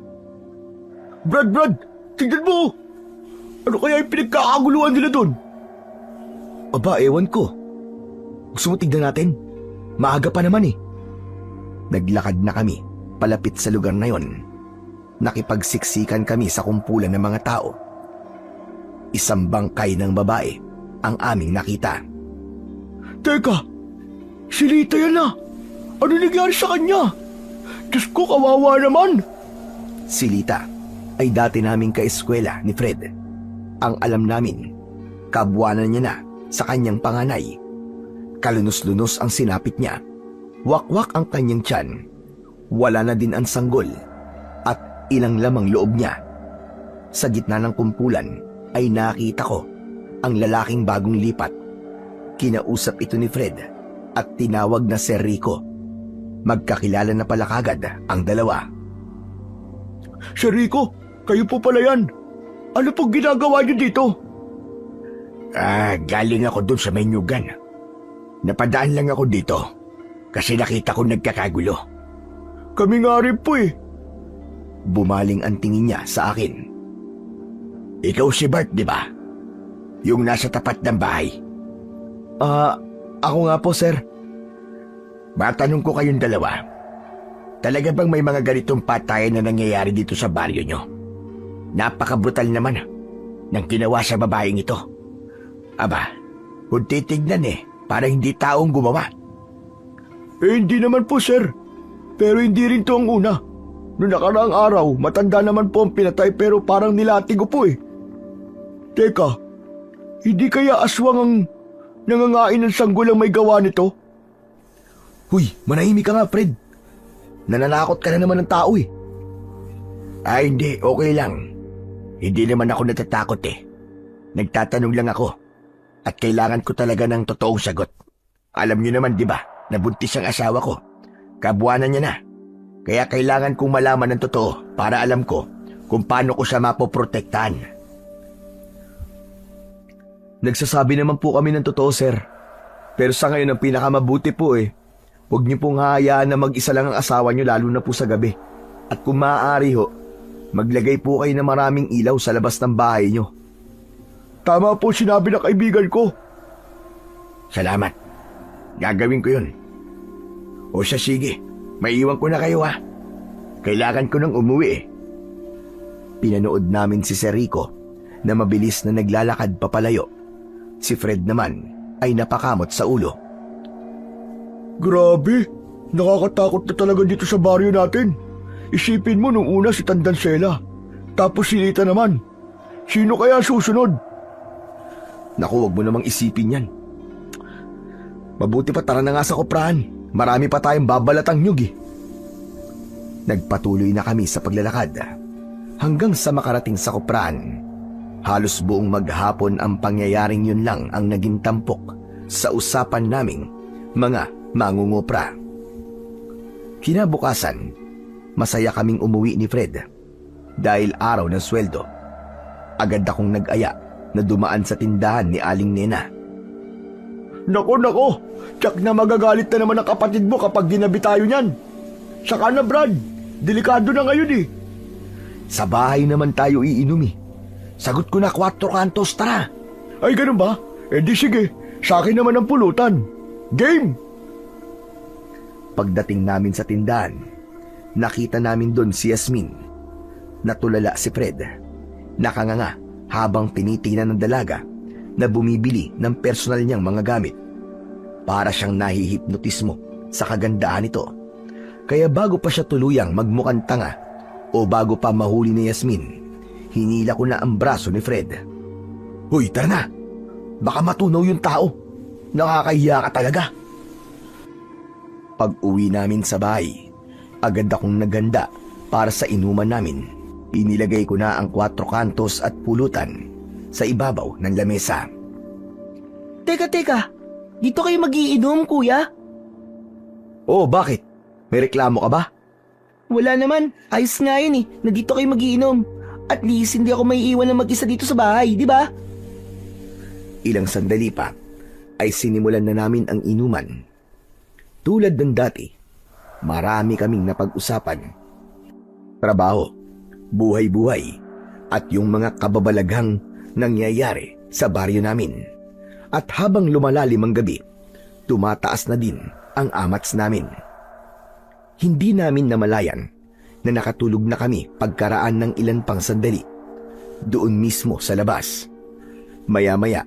Brad! Tignan mo! Ano kaya yung pinagkakaguluhan nila doon? Aba, ewan ko. Gusto mo tignan natin? Maaga pa naman eh. Naglakad na kami palapit sa lugar na yon. Nakipagsiksikan kami sa kumpulan ng mga tao. Isang bangkay ng babae ang aming nakita. Teka! Si Lita yan na! Ano nangyari sa kanya? Diyos ko, kawawa naman! Si Lita ay dati naming kaeskwela ni Fred. Ang alam namin, kabuanan niya na sa kanyang panganay. Kalunos-lunos ang sinapit niya. Wakwak ang kanyang tiyan. Wala na din ang sanggol at ilang lamang loob niya. Sa gitna ng kumpulan ay nakita ko ang lalaking bagong lipat. Kinausap ito ni Fred at tinawag na Sir Rico. Magkakilala na pala kagad ang dalawa. Sir Rico, kayo po pala yan. Ano pong ginagawa niyo dito? Galing ako dun sa Menyugan. Napadaan lang ako dito kasi nakita ko nagkakagulo. Kami nga rin po eh. Bumaling ang tingin niya sa akin. Ikaw si Bart, di ba? Yung nasa tapat ng bahay. Ako nga po, sir. Matanong ko kayong dalawa. Talaga bang may mga ganitong patayan na nangyayari dito sa baryo nyo? Napaka-brutal naman ng ginawa sa babaeng ito. Aba, kung titignan parang hindi taong gumawa. Hindi naman po, sir. Pero hindi rin to ang una. Noong nakaraang araw, matanda naman po ang pinatay pero parang nilatig ko po eh. Teka, hindi kaya aswang ang nangangain ng sanggol ang may gawa nito? Huy, manahimik ka nga, Fred. Nananakot ka na naman ng tao eh. Hindi, okay lang. Hindi naman ako natatakot eh. Nagtatanong lang ako. At kailangan ko talaga ng totoong sagot. Alam niyo naman, di ba, nabuntis ang asawa ko. Kabuanan niya na. Kaya kailangan kong malaman ng totoo para alam ko kung paano ko siya mapoprotektahan. Nagsasabi naman po kami ng totoo, sir. Pero sa ngayon ang pinakamabuti po huwag niyo pong hahayaan na mag-isa lang ang asawa niyo lalo na po sa gabi. At kung maaari maglagay po kayo ng maraming ilaw sa labas ng bahay niyo. Tama po sinabi ng kaibigan ko. Salamat. Gagawin ko yun. O siya, sige. Maiiwan ko na kayo Kailangan ko nang umuwi Pinanood namin si Sir Rico na mabilis na naglalakad papalayo. Si Fred naman ay napakamot sa ulo. Grabe, nakakatakot na talaga dito sa baryo natin. Isipin mo nung una si Tandansela, tapos si Lita naman. Sino kaya susunod? Naku, wag mo namang isipin yan. Mabuti pa tara na nga sa koprahan. Marami pa tayong babalatang nyug Nagpatuloy na kami sa paglalakad hanggang sa makarating sa koprahan. Halos buong maghapon ang pangyayaring yun lang ang naging tampok sa usapan naming mga mangungupra. Kinabukasan, masaya kaming umuwi ni Fred dahil araw ng sweldo. Agad akong nag-aya na dumaan sa tindahan ni Aling Nena. Nako, tiyak na magagalit na naman ang kapatid mo kapag ginabi tayo niyan. Saka na, Brad, delikado na ngayon Sa bahay naman tayo iinom Sagot ko na 4 kantos, tara. Ay, ganun ba? Di sige, sa akin naman ang pulutan. Game! Pagdating namin sa tindahan, nakita namin doon si Yasmin. Natulala si Fred. Nakanganga habang tinitingnan ng dalaga na bumibili ng personal niyang mga gamit. Para siyang nahihipnotismo sa kagandaan nito. Kaya bago pa siya tuluyang magmukhang tanga o bago pa mahuli ni Yasmin, hinila ko na ang braso ni Fred. Hoy, tara na! Baka matunaw yung tao. Nakakahiya ka talaga. Pag uwi namin sa bahay, agad akong naghanda para sa inuman namin. Inilagay ko na ang 4 kantos at pulutan sa ibabaw ng lamesa. Teka. Dito kayo magiinom, kuya? Oh, bakit? May reklamo ka ba? Wala naman. Ayos nga yun eh, na dito kayo magiinom. At least hindi ako may iwan na mag-isa dito sa bahay, di ba? Ilang sandali pa ay sinimulan na namin ang inuman. Tulad ng dati, marami kaming napag-usapan. Trabaho, buhay-buhay, at yung mga kababalaghang nangyayari sa baryo namin. At habang lumalalim ang gabi, tumataas na din ang amats namin. Hindi namin namalayan na nakatulog na kami pagkaraan ng ilan pang sandali. Doon mismo sa labas. Maya-maya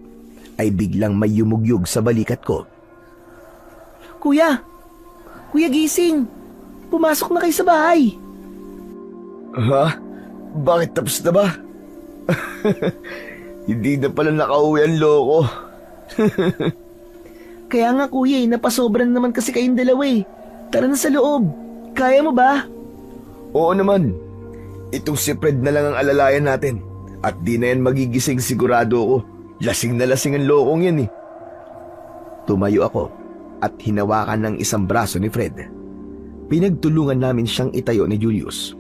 ay biglang may yumugyug sa balikat ko. Kuya gising. Pumasok na kayo sa bahay. Ha? Bakit tapos na ba? Hindi na pala nakauwi ang loko. Kaya nga kuya napasobran naman kasi kayong dalawa eh. Tara na sa loob. Kaya mo ba? Oo naman. Itong si Fred na lang ang alalayan natin. At di na yan magigising, sigurado ako. Lasing na lasing ang lokong yan eh. Tumayo ako at hinawakan ng isang braso ni Fred. Pinagtulungan namin siyang itayo ni Julius.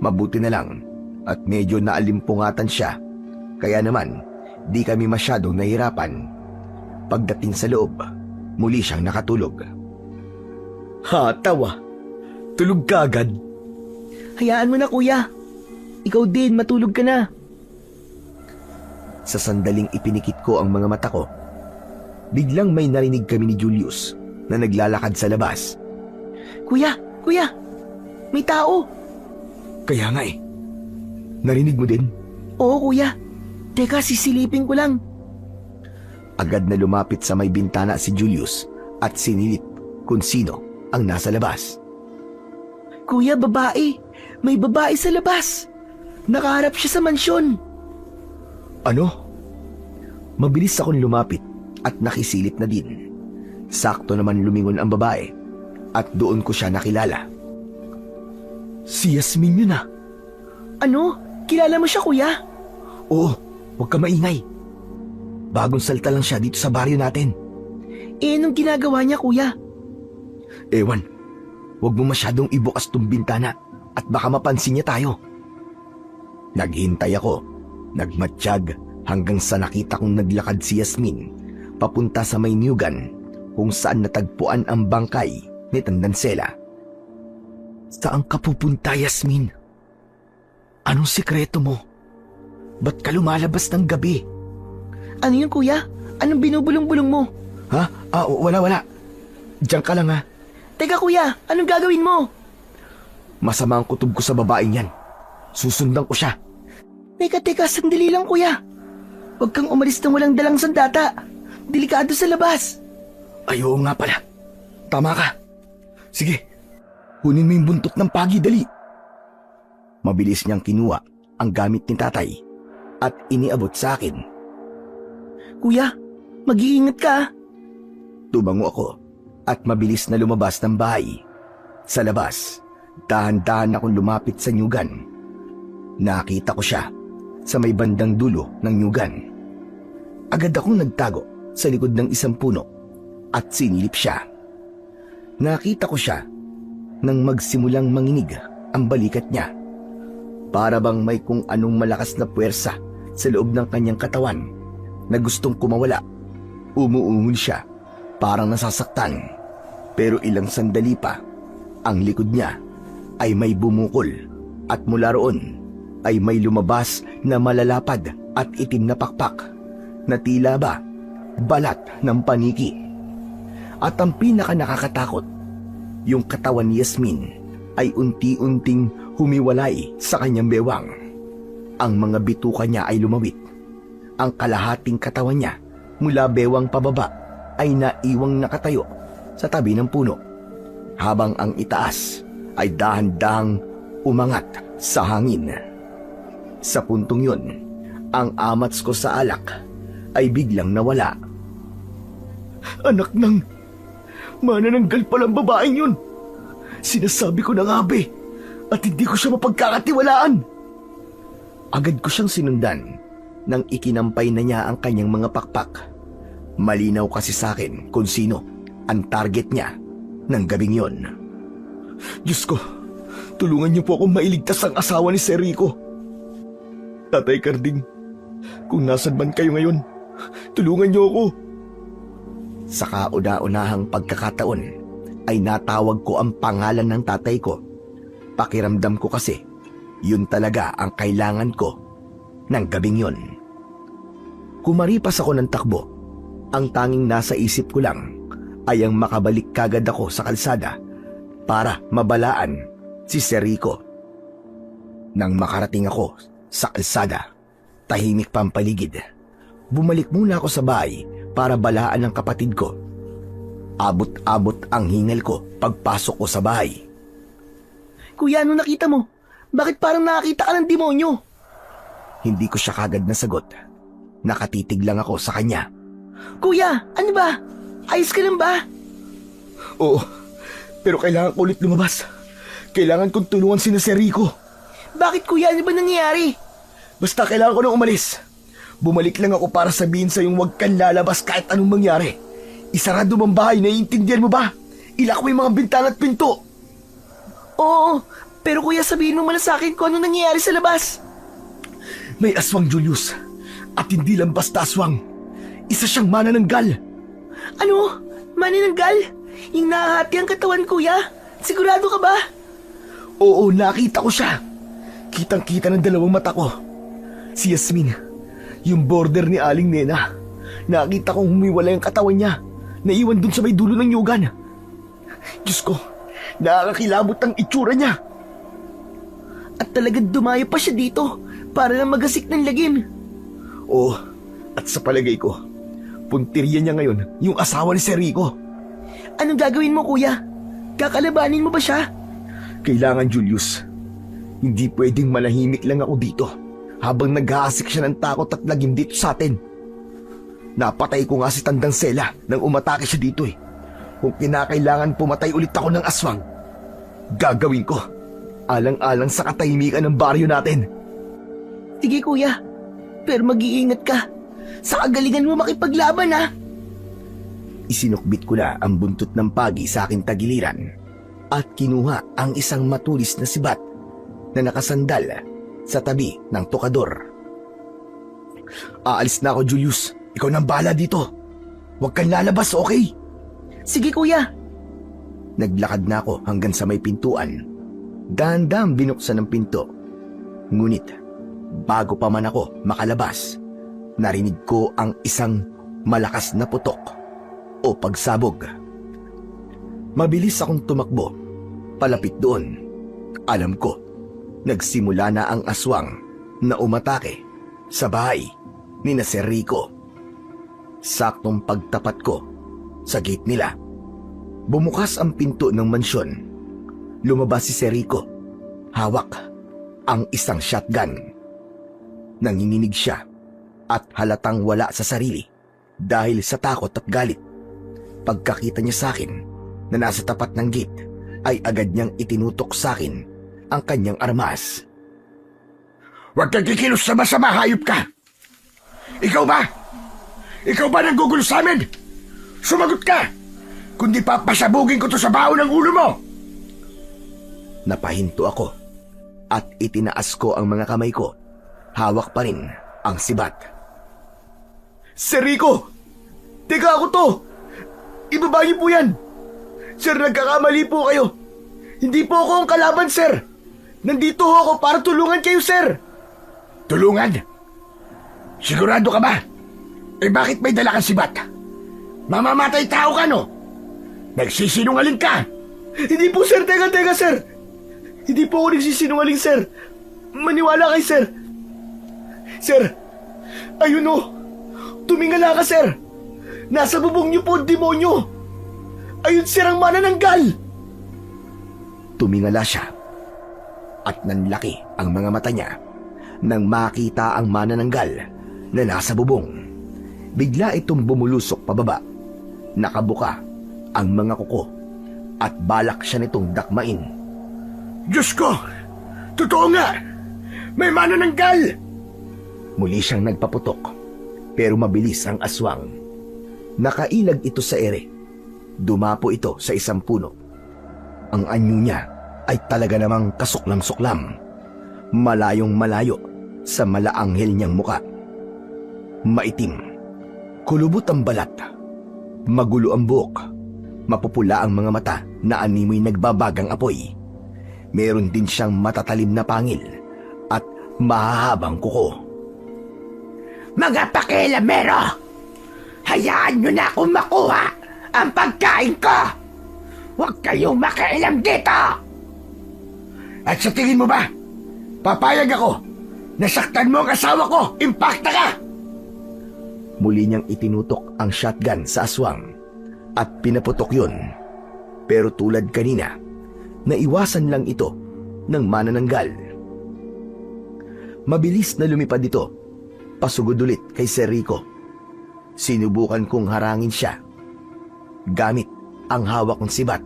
Mabuti na lang at medyo naalimpungatan siya. Kaya naman, di kami masyadong nahirapan. Pagdating sa loob, muli siyang nakatulog. Ha, tawa. Tulog ka agad. Hayaan mo na kuya. Ikaw din, matulog ka na. Sa sandaling ipinikit ko ang mga mata ko, biglang may narinig kami ni Julius na naglalakad sa labas. Kuya, may tao. Kaya nga eh. Narinig mo din? Oo kuya. Teka, sisilipin ko lang. Agad na lumapit sa may bintana si Julius at sinilip kung sino ang nasa labas. Kuya, babae. May babae sa labas. Nakaharap siya sa mansyon. Ano? Mabilis akong lumapit at nakisilip na din. Sakto naman lumingon ang babae at doon ko siya nakilala. Si Yasmin yun ah. Ano? Kilala mo siya kuya? Oo, huwag ka maingay. Bagong salta lang siya dito sa baryo natin. Anong ginagawa niya kuya? Ewan, huwag mo masyadong ibukas tong bintana at baka mapansin niya tayo. Naghintay ako, nagmatsyag hanggang sa nakita kong naglakad si Yasmin papunta sa may niyugan kung saan natagpuan ang bangkay ni Tandansela. Saan ka pupunta, Yasmin? Anong sikreto mo? Ba't ka lumalabas ng gabi? Ano yun kuya? Anong binubulong-bulong mo? Ha? Wala. Diyan ka lang ha. Teka kuya, anong gagawin mo? Masama ang kutob ko sa babaeng yan. Susundan ko siya. Teka, sandali lang kuya. Huwag kang umalis ng walang dalang sandata. Delikado sa labas. Ay, oo nga pala. Tama ka. Sige, kunin mo yung buntot ng pagi, dali. Mabilis niyang kinuha ang gamit ni tatay at iniabot sa akin. Kuya, mag-iingat ka. Tumango ako at mabilis na lumabas ng bahay. Sa labas, dahan-dahan akong lumapit sa nyugan. Nakita ko siya sa may bandang dulo ng nyugan. Agad akong nagtago sa likod ng isang puno at sinilip siya. Nakita ko siya nang magsimulang manginig ang balikat niya. Para bang may kung anong malakas na puwersa sa loob ng kanyang katawan na gustong kumawala. Umuungol siya, parang nasasaktan. Pero ilang sandali pa, ang likod niya ay may bumukol at mula roon ay may lumabas na malalapad at itim na pakpak na tila ba balat ng paniki. At ang pinaka nakakatakot, yung katawan ni Yasmin ay unti-unting humiwalay sa kanyang bewang. Ang mga bituka niya ay lumawit. Ang kalahating katawan niya mula bewang pababa ay naiwang nakatayo sa tabi ng puno, habang ang itaas ay dahan-dahang umangat sa hangin. Sa puntong yun, ang amats ko sa alak ay biglang nawala. Anak ng manananggal palang babaeng yun. Sinasabi ko na nga be, at hindi ko siya mapagkakatiwalaan. Agad ko siyang sinundan nang ikinampay na niya ang kanyang mga pakpak. Malinaw kasi sa akin kung sino ang target niya ng gabing yon. Diyos ko, tulungan niyo po akong mailigtas ang asawa ni Sir Rico. Tatay Carding, kung nasan man kayo ngayon, tulungan niyo ako. Sa kauna-unahang pagkakataon ay natawag ko ang pangalan ng tatay ko. Pakiramdam ko kasi yun talaga ang kailangan ko ng gabing yon. Kumaripas ako ng takbo. Ang tanging nasa isip ko lang ay ang makabalik kagad ako sa kalsada para mabalaan si Sir Rico. Nang makarating ako sa kalsada, tahimik pa ang paligid. Bumalik muna ako sa bahay para balaan ang kapatid ko. Abot-abot ang hingal ko pagpasok ko sa bahay. Kuya, ano nakita mo? Bakit parang nakakita ka ng demonyo? Hindi ko siya kagad nasagot. Nakatitig lang ako sa kanya. Kuya, ano ba? Ayos ka lang ba? Oo, pero kailangan ko ulit lumabas. Kailangan kong tulungan si Sir Rico. Bakit kuya? Ano ba nangyayari? Basta kailangan ko nang umalis. Bumalik lang ako para sabihin sa yung huwag kang lalabas kahit anong mangyari. Isarado mong bahay, naiintindihan mo ba? Ilak mo yung mga bintana at pinto. Oo, pero kuya sabihin mo muna sa akin kung ano nangyayari sa labas. May aswang, Julius. At hindi lang basta aswang. Isa siyang manananggal. Ano? Maninanggal? Yung nahahati ang katawan kuya? Sigurado ka ba? Oo, nakita ko siya. Kitang-kita ng dalawang mata ko. Si Yasmin, yung border ni Aling Nena. Nakita kong humiwalay ang katawan niya. Naiwan dun sa may dulo ng yugan. Diyos ko, nakakakilabot ang itsura niya. At talagang dumayo pa siya dito para lang magasik ng lagim. Oo, at sa palagay ko, puntirya niya ngayon yung asawa ni Sir Rico. Anong gagawin mo kuya? Kakalabanin mo ba siya? Kailangan, Julius. Hindi pwedeng manahimik lang ako dito habang nag-aasik siya ng takot at lagim dito sa atin. Napatay ko nga si Tandang Sela nang umatake siya dito eh. Kung kinakailangan pumatay ulit ako ng aswang, gagawin ko. Alang-alang sa katahimikan ng baryo natin. Sige kuya, pero mag-iingat ka. Sa kagalingan mo makipaglaban ha. Isinukbit ko na ang buntot ng pagi sa aking tagiliran at kinuha ang isang matulis na sibat na nakasandal sa tabi ng tukador. Aalis na ako, Julius. Ikaw nang bahala dito. Huwag kang lalabas, okay? Sige kuya. Naglakad na ako hanggang sa may pintuan. Dahan-dahang binuksan ang pinto. Ngunit bago pa man ako makalabas, narinig ko ang isang malakas na putok o pagsabog. Mabilis akong tumakbo, palapit doon. Alam ko, nagsimula na ang aswang na umatake sa bahay ni Sir Rico. Saktong pagtapat ko sa gate nila, bumukas ang pinto ng mansyon. Lumabas si Sir Rico. Hawak ang isang shotgun. Nanginginig siya at halatang wala sa sarili dahil sa takot at galit. Pagkakita niya sa akin na nasa tapat ng gate, ay agad niyang itinutok sa akin ang kanyang armas. Huwag kang kikilos sa masama, hayop ka! Ikaw ba? Ikaw ba nanggugulo sa amin? Sumagot ka! Kundi papasabugin ko to sa baon ng ulo mo! Napahinto ako at itinaas ko ang mga kamay ko. Hawak pa rin ang sibat. Sir Rico! Teka ako to! Ibaba niyo po yan! Sir, nagkakamali po kayo! Hindi po ako ang kalaban, sir! Nandito ho ako para tulungan kayo, sir! Tulungan? Sigurado ka ba? Eh bakit may dala kang sibat? Mamamatay tao ka, no? Nagsisinungaling ka! Hindi po, sir! Teka, sir! Hindi po ako nagsisinungaling, sir! Maniwala kay sir! Sir! Ayun o! Tumingala ka, sir! Nasa bubong niyo po ang demonyo! Ayun, sir, ang manananggal! Tumingala siya at nanlaki ang mga mata niya nang makita ang manananggal na nasa bubong. Bigla itong bumulusok pababa. Nakabuka ang mga kuko at balak siya nitong dakmain. Diyos ko! Totoo nga! May manananggal! Muli siyang nagpaputok, pero mabilis ang aswang. Nakailag ito sa ere. Dumapo ito sa isang puno. Ang anyo niya ay talaga namang kasuklam-suklam. Malayong malayo sa malaanghel niyang muka. Maitim, kulubot ang balat, magulo ang buhok, mapupula ang mga mata na animoy nagbabagang apoy. Meron din siyang matatalim na pangil at mahahabang kuko. Mga pakialamero! Hayaan nyo na akong makuha ang pagkain ko! Huwag kayong makialam dito! At sa tingin mo ba, papayag ako na saktan mo ang asawa ko, impakta ka! Muli niyang itinutok ang shotgun sa aswang at pinaputok yun. Pero tulad kanina, naiwasan lang ito ng manananggal. Mabilis na lumipad ito, pasugod ulit kay Sir Rico. Sinubukan kong harangin siya gamit ang hawak kong sibat,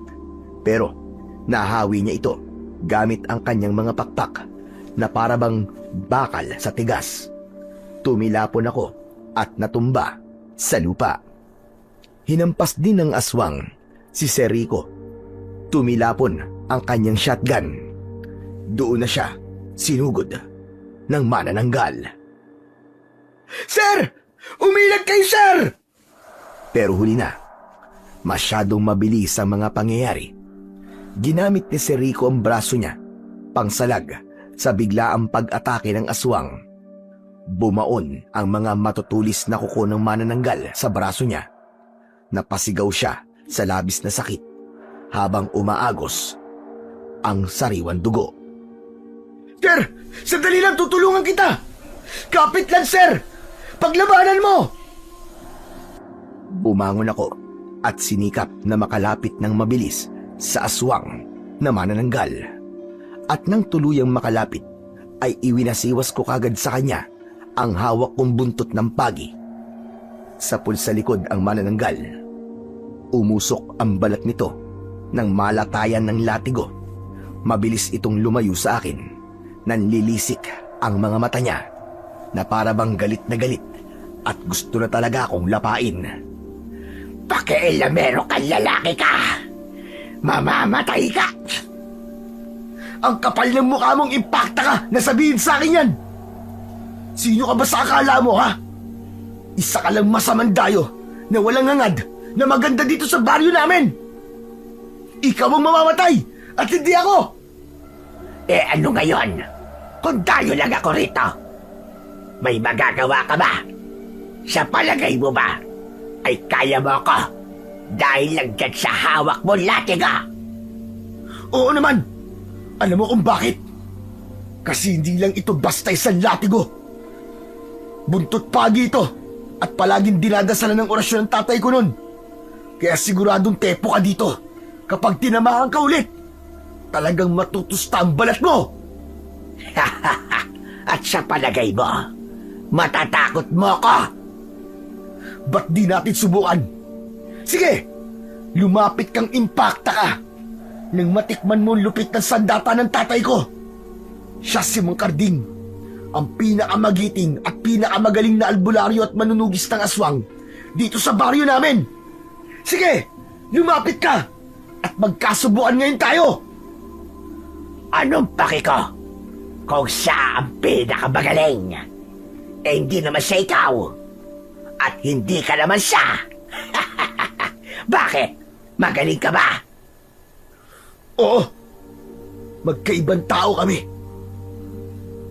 pero nahawi niya ito gamit ang kanyang mga pakpak na parabang bakal sa tigas. Tumilapon ako at natumba sa lupa. Hinampas din ng aswang si Sir Rico. Tumilapon ang kanyang shotgun. Doon na siya sinugod ng manananggal. Sir! Umilag kayo, sir! Pero huli na. Masyadong mabilis ang mga pangyayari. Ginamit ni Sir Rico ang braso niya pangsalag sa biglaang pag-atake ng aswang. Bumaon ang mga matutulis na kuko ng manananggal sa braso niya. Napasigaw siya sa labis na sakit habang umaagos ang sariwan dugo. Sir! Sandali lang, tutulungan kita! Kapit lang, sir! Paglabanan mo! Bumangon ako at sinikap na makalapit ng mabilis sa aswang na manananggal. At nang tuluyang makalapit, ay iwinasiwas ko kagad sa kanya ang hawak kong buntot ng pagi. Sapul sa likod ang manananggal. Umusok ang balat nito ng malatayan ng latigo. Mabilis itong lumayo sa akin. Nanlilisik ang mga mata niya na parabang galit na galit at gusto na talaga akong lapain. Pakialamero kang lalaki ka! Mamamatay ka! Ang kapal ng mukha mong impakta ka na sabihin sa akin yan! Sino ka ba sa akala mo, ha? Isa ka lang masamang dayo na walang hangad na maganda dito sa baryo namin! Ikaw ang mamamatay at hindi ako! Eh ano ngayon? Kung dayo lang ako rito, may magagawa ka ba? Sa palagay mo ba ay kaya mo ako dahil lang dyan sa hawak mo latiga? Oo naman! Alam mo kung bakit? Kasi hindi lang ito basta isang latigo. Buntot pagi ito at palaging dinadasalan ng orasyon ng tatay ko nun. Kaya siguradong tepo ka dito. Kapag tinamahan ka ulit, talagang matutusta ang balat mo. At sa palagay mo, matatakot mo ako? Ba't di natin subukan? Sige, lumapit kang impakta ka. Nang matikman mo lupit ng sandata ng tatay ko. Siya si Mang Karding, ang pinakamagiting at pinakamagaling na albularyo at manunugis ng aswang dito sa baryo namin. Sige, lumapit ka at magkasubukan ngayon tayo. Anong paki ko kung siya ang pinakamagaling? Eh hindi naman siya ikaw. At hindi ka naman siya. Bakit? Magaling ka ba? Oo. Magkaibang tao kami.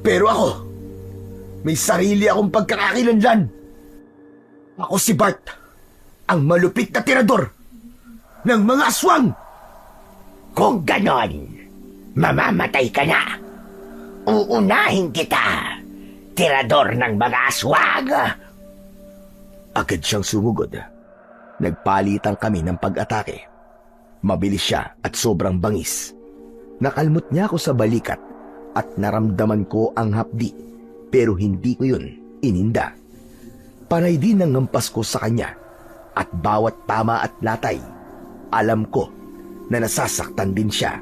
Pero ako, may sarili akong pagkakakilanlan. Ako si Bart, ang malupit na tirador ng mga aswang. Kung ganon, mamamatay ka na. Uunahin kita, tirador ng mga aswang. Agad siyang sumugod. Nagpalitan kami ng pag-atake. Mabilis siya at sobrang bangis. Nakalmot niya ako sa balikat at naramdaman ko ang hapdi, pero hindi ko yun ininda. Panay din ang ngampas ko sa kanya at bawat tama at latay, alam ko na nasasaktan din siya.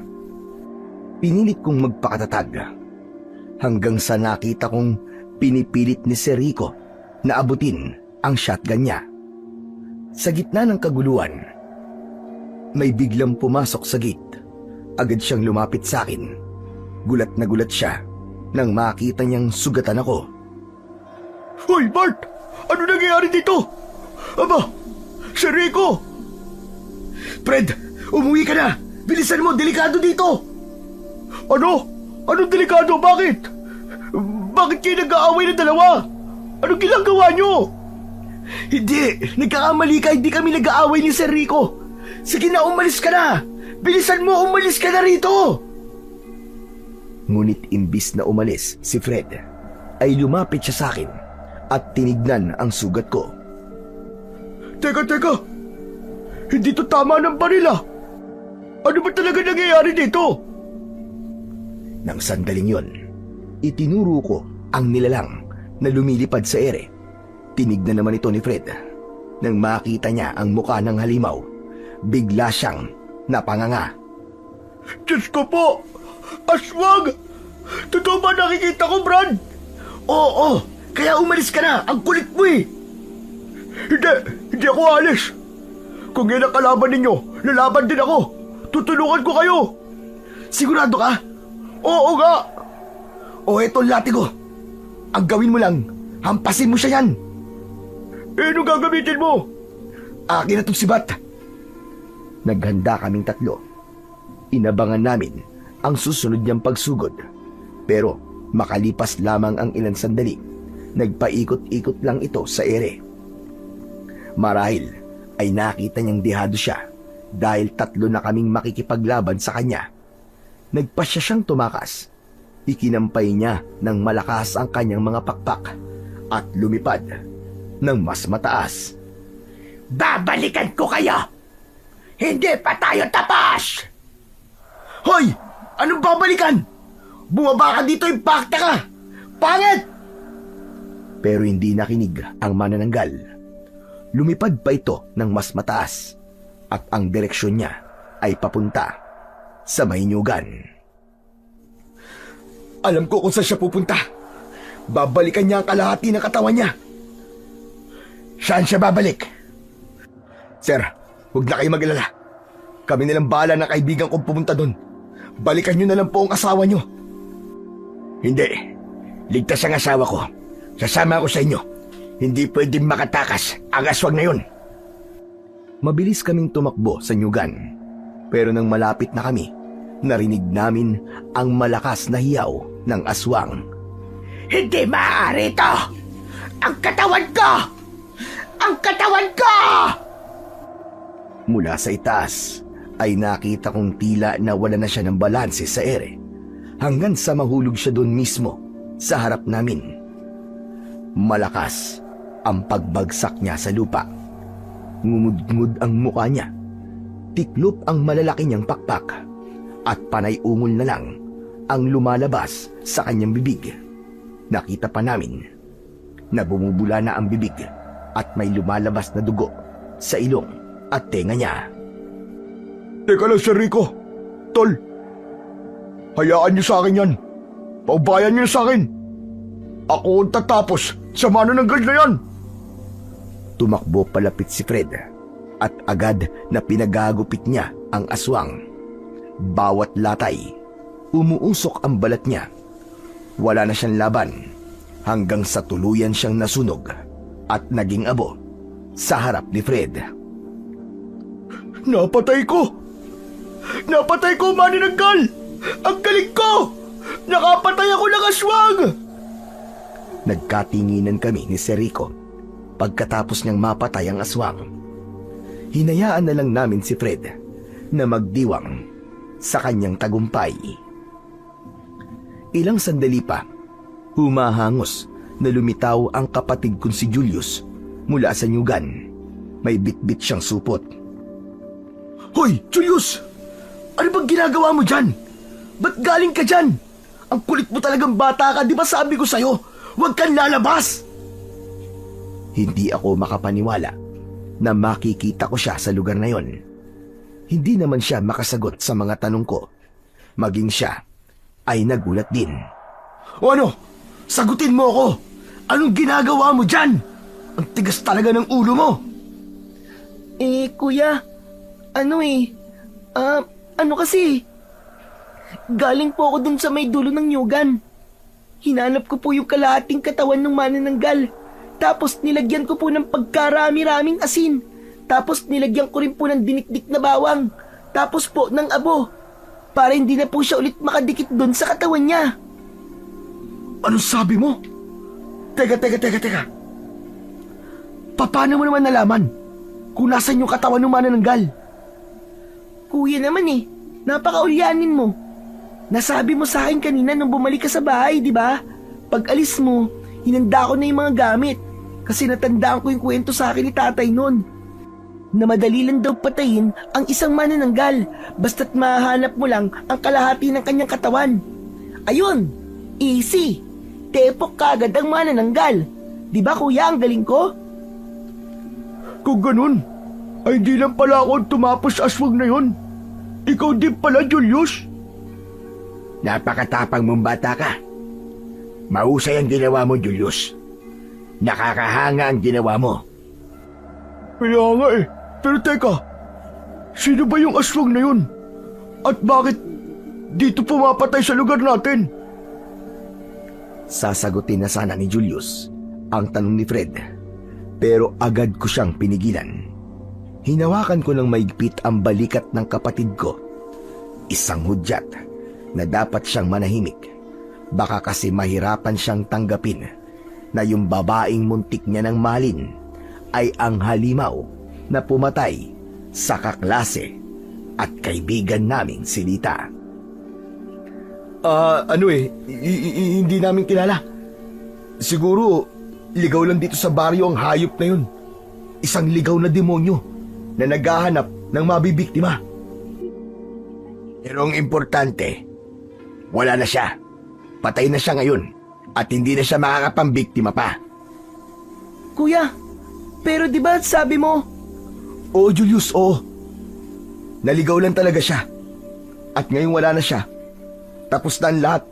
Pinilit kong magpakatatag. hanggang sa nakita kong pinipilit ni Sir Rico na abutin ang shotgun niya. Sa gitna ng kaguluhan, may biglang pumasok sa gate. Agad siyang lumapit sa akin. Gulat na gulat siya nang makita niyang sugatan ako. Hoy, Bart! Ano nangyayari dito? Aba, Sir Rico! Fred, umuwi ka na! Bilisan mo, delikado dito! Ano? Anong delikado? Bakit? Bakit kayo nag-aaway ng dalawa? Anong ginagawa nyo? Hindi, nagkakamali ka, hindi kami nag-aaway ni Sir Rico. Sige na, umalis ka na! Bilisan mo, umalis ka na rito! Ngunit imbis na umalis si Fred, ay lumapit siya sa akin at tinignan ang sugat ko. Teka! Hindi to tama ng barila! Ano ba talaga nangyayari dito? Nang sandaling yon, itinuro ko ang nilalang na lumilipad sa ere. Tinignan naman ito ni Fred. Nang makita niya ang muka ng halimaw, bigla siyang napanganga. Diyos ko po! Aswang! Totoo ba nakikita ko, Brad? Oo, kaya umalis ka na. Ang kulit mo eh. Hindi ako alis. Kung yan ang kalaban ninyo, lalaban din ako. Tutulungan ko kayo. Sigurado ka? Oo nga. O eto ang latigo. Ang gawin mo lang, hampasin mo siya yan. Ano gagamitin mo? Akin na itong sibat. Naghanda kaming tatlo. Inabangan namin ang susunod niyang pagsugod. Pero makalipas lamang ang ilang sandali, nagpaikot-ikot lang ito sa ere. Marahil ay nakita niyang dehado siya dahil tatlo na kaming makikipaglaban sa kanya. Nagpasya siyang tumakas. Ikinampay niya ng malakas ang kanyang mga pakpak at lumipad ng mas mataas. Babalikan ko kayo! Hindi pa tayo tapos! Hoy! Anong babalikan? Bumaba ka dito, impakta ka! Pangit! Pero hindi nakinig ang manananggal. Lumipad pa ito ng mas mataas at ang direksyon niya ay papunta sa Mahinyugan. Alam ko kung saan siya pupunta. Babalikan niya ang kalahati ng katawan niya. Saan siya babalik? Sir, huwag na kayo mag-alala. Kami nilang bahala ng kaibigan kong pumunta doon. Balikan niyo na lang po ang asawa niyo. Hindi. Ligtas ang asawa ko. Sasama ako sa inyo. Hindi pwedeng makatakas ang aswang na yun. Mabilis kaming tumakbo sa Nyugan. Pero nang malapit na kami, narinig namin ang malakas na hiyaw ng aswang. Hindi maaari ito! Ang katawan ko! Ang katawan ko! Mula sa itaas ay nakita kong tila nawala na siya ng balanse sa ere hanggang sa mahulog siya doon mismo sa harap namin. Malakas ang pagbagsak niya sa lupa. Ngumud-ngud ang mukha niya. Tiklop ang malalaki niyang pakpak at panay-ungol na lang ang lumalabas sa kanyang bibig. Nakita pa namin na bumubula na ang bibig at may lumalabas na dugo sa ilong at tenga niya. Teka lang, Sir Rico. Tol, hayaan niyo sa akin yan. Paubayan niyo sa akin. Ako ang tatapos sa manananggal na yan. Tumakbo palapit si Fred at agad na pinagagupit niya ang aswang. Bawat latay, umuusok ang balat niya. Wala na siyang laban hanggang sa tuluyan siyang nasunog at naging abo sa harap ni Fred. Napatay ko! Napatay ko, manananggal! Ang galing ko! Nakapatay ako ng aswang! Nagkatinginan kami ni Sir Rico pagkatapos niyang mapatay ang aswang. Hinayaan na lang namin si Fred na magdiwang sa kanyang tagumpay. Ilang sandali pa, humahangos na lumitaw ang kapatid kong si Julius mula sa Nyugan. May bitbit siyang supot. Hoy, Julius! Ano bang ginagawa mo dyan? Ba't galing ka dyan? Ang kulit mo talagang bata ka, di ba sabi ko sa'yo? Huwag kang lalabas! Hindi ako makapaniwala na makikita ko siya sa lugar na yon. Hindi naman siya makasagot sa mga tanong ko. Maging siya ay nagulat din. O ano? Sagutin mo ako! Anong ginagawa mo dyan? Ang tigas talaga ng ulo mo! Kuya, ano kasi? Galing po ako dun sa may dulo ng nyugan. Hinanap ko po yung kalahating katawan ng manananggal. Tapos nilagyan ko po ng pagkarami-raming asin. Tapos nilagyan ko rin po ng dinikdik na bawang. Tapos po ng abo. Para hindi na po siya ulit makadikit dun sa katawan niya. Anong sabi mo? Teka. Paano mo naman nalaman kung nasan yung katawan ng manananggal? Kuya naman napakaulyanin mo. Nasabi mo sa akin kanina nung bumalik ka sa bahay, di ba? Pag alis mo, hinanda ko na yung mga gamit. Kasi natandaan ko yung kwento sa akin ni tatay noon. Na madali lang daw patayin ang isang manananggal basta't mahanap mo lang ang kalahati ng kanyang katawan. Ayun, easy. Tepok kagad ang manananggal. Di ba kuya, ang galing ko? Kung ganun, ay hindi lang pala ako tumapos sa aswang na yun. Ikaw din pala, Julius. Napakatapang mong bata ka. Mahusay ang ginawa mo, Julius. Nakakahanga ang ginawa mo. Kaya nga Pero teka, sino ba yung aswang na yun? At bakit dito pumapatay sa lugar natin? Sasagutin na sana ni Julius ang tanong ni Fred. Pero agad ko siyang pinigilan. Hinawakan ko ng maigpit ang balikat ng kapatid ko. Isang hudyat na dapat siyang manahimik. Baka kasi mahirapan siyang tanggapin na yung babaeng muntik niya ng mahalin ay ang halimaw na pumatay sa kaklase at kaibigan naming si Lita. Hindi namin kilala. Siguro, ligaw lang dito sa baryo ang hayop na yun. Isang ligaw na demonyo na naghahanap ng mabibiktima. Pero ang importante, wala na siya. Patay na siya ngayon at hindi na siya makakapambiktima pa. Kuya, pero di ba sabi mo? Oo, Julius, oo. Naligaw lang talaga siya. At ngayon wala na siya. Tapos na ang lahat.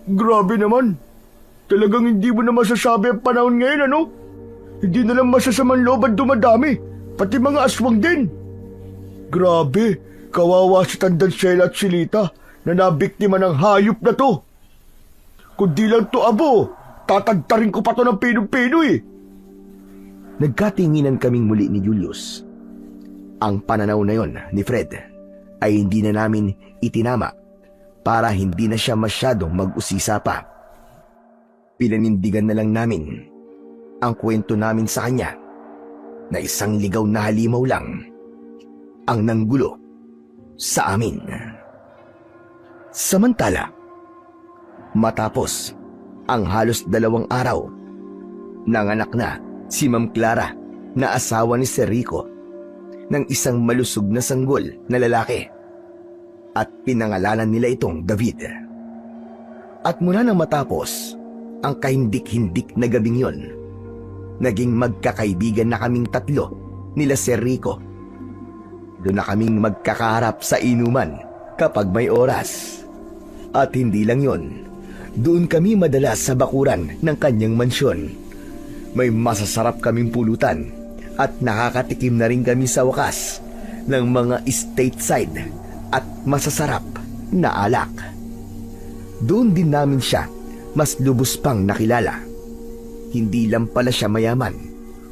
Grabe naman. Talagang hindi mo na masasabi ang panahon ngayon, ano? Hindi na lang masasamang loob at dumadami. Pati mga aswang din. Grabe, kawawa si Tandang Sheila at si Lita na nabiktima ng hayop na to. Kung di lang to abo, tatagtarin ko pa to ng pinong-pino eh. Nagkatinginan kaming muli ni Julius. Ang pananaw na yon ni Fred ay hindi na namin itinama para hindi na siya masyadong mag-usisa pa. Pinanindigan na lang namin ang kwento namin sa kanya na isang ligaw na halimaw lang ang nanggulo sa amin. Samantala, matapos ang halos 2 araw, nanganak na si Ma'am Clara na asawa ni Sir Rico ng isang malusog na sanggol na lalaki at pinangalanan nila itong David. At mula nang matapos ang kahindik-hindik na gabing yon, naging magkakaibigan na kaming 3 nila Sir Rico. Doon na kaming magkakaharap sa inuman kapag may oras. At hindi lang yon, doon kami madalas sa bakuran ng kanyang mansyon. May masasarap kaming pulutan at nakakatikim na rin kami sa wakas ng mga stateside at masasarap na alak. Doon din namin siya mas lubos pang nakilala. Hindi lang pala siya mayaman,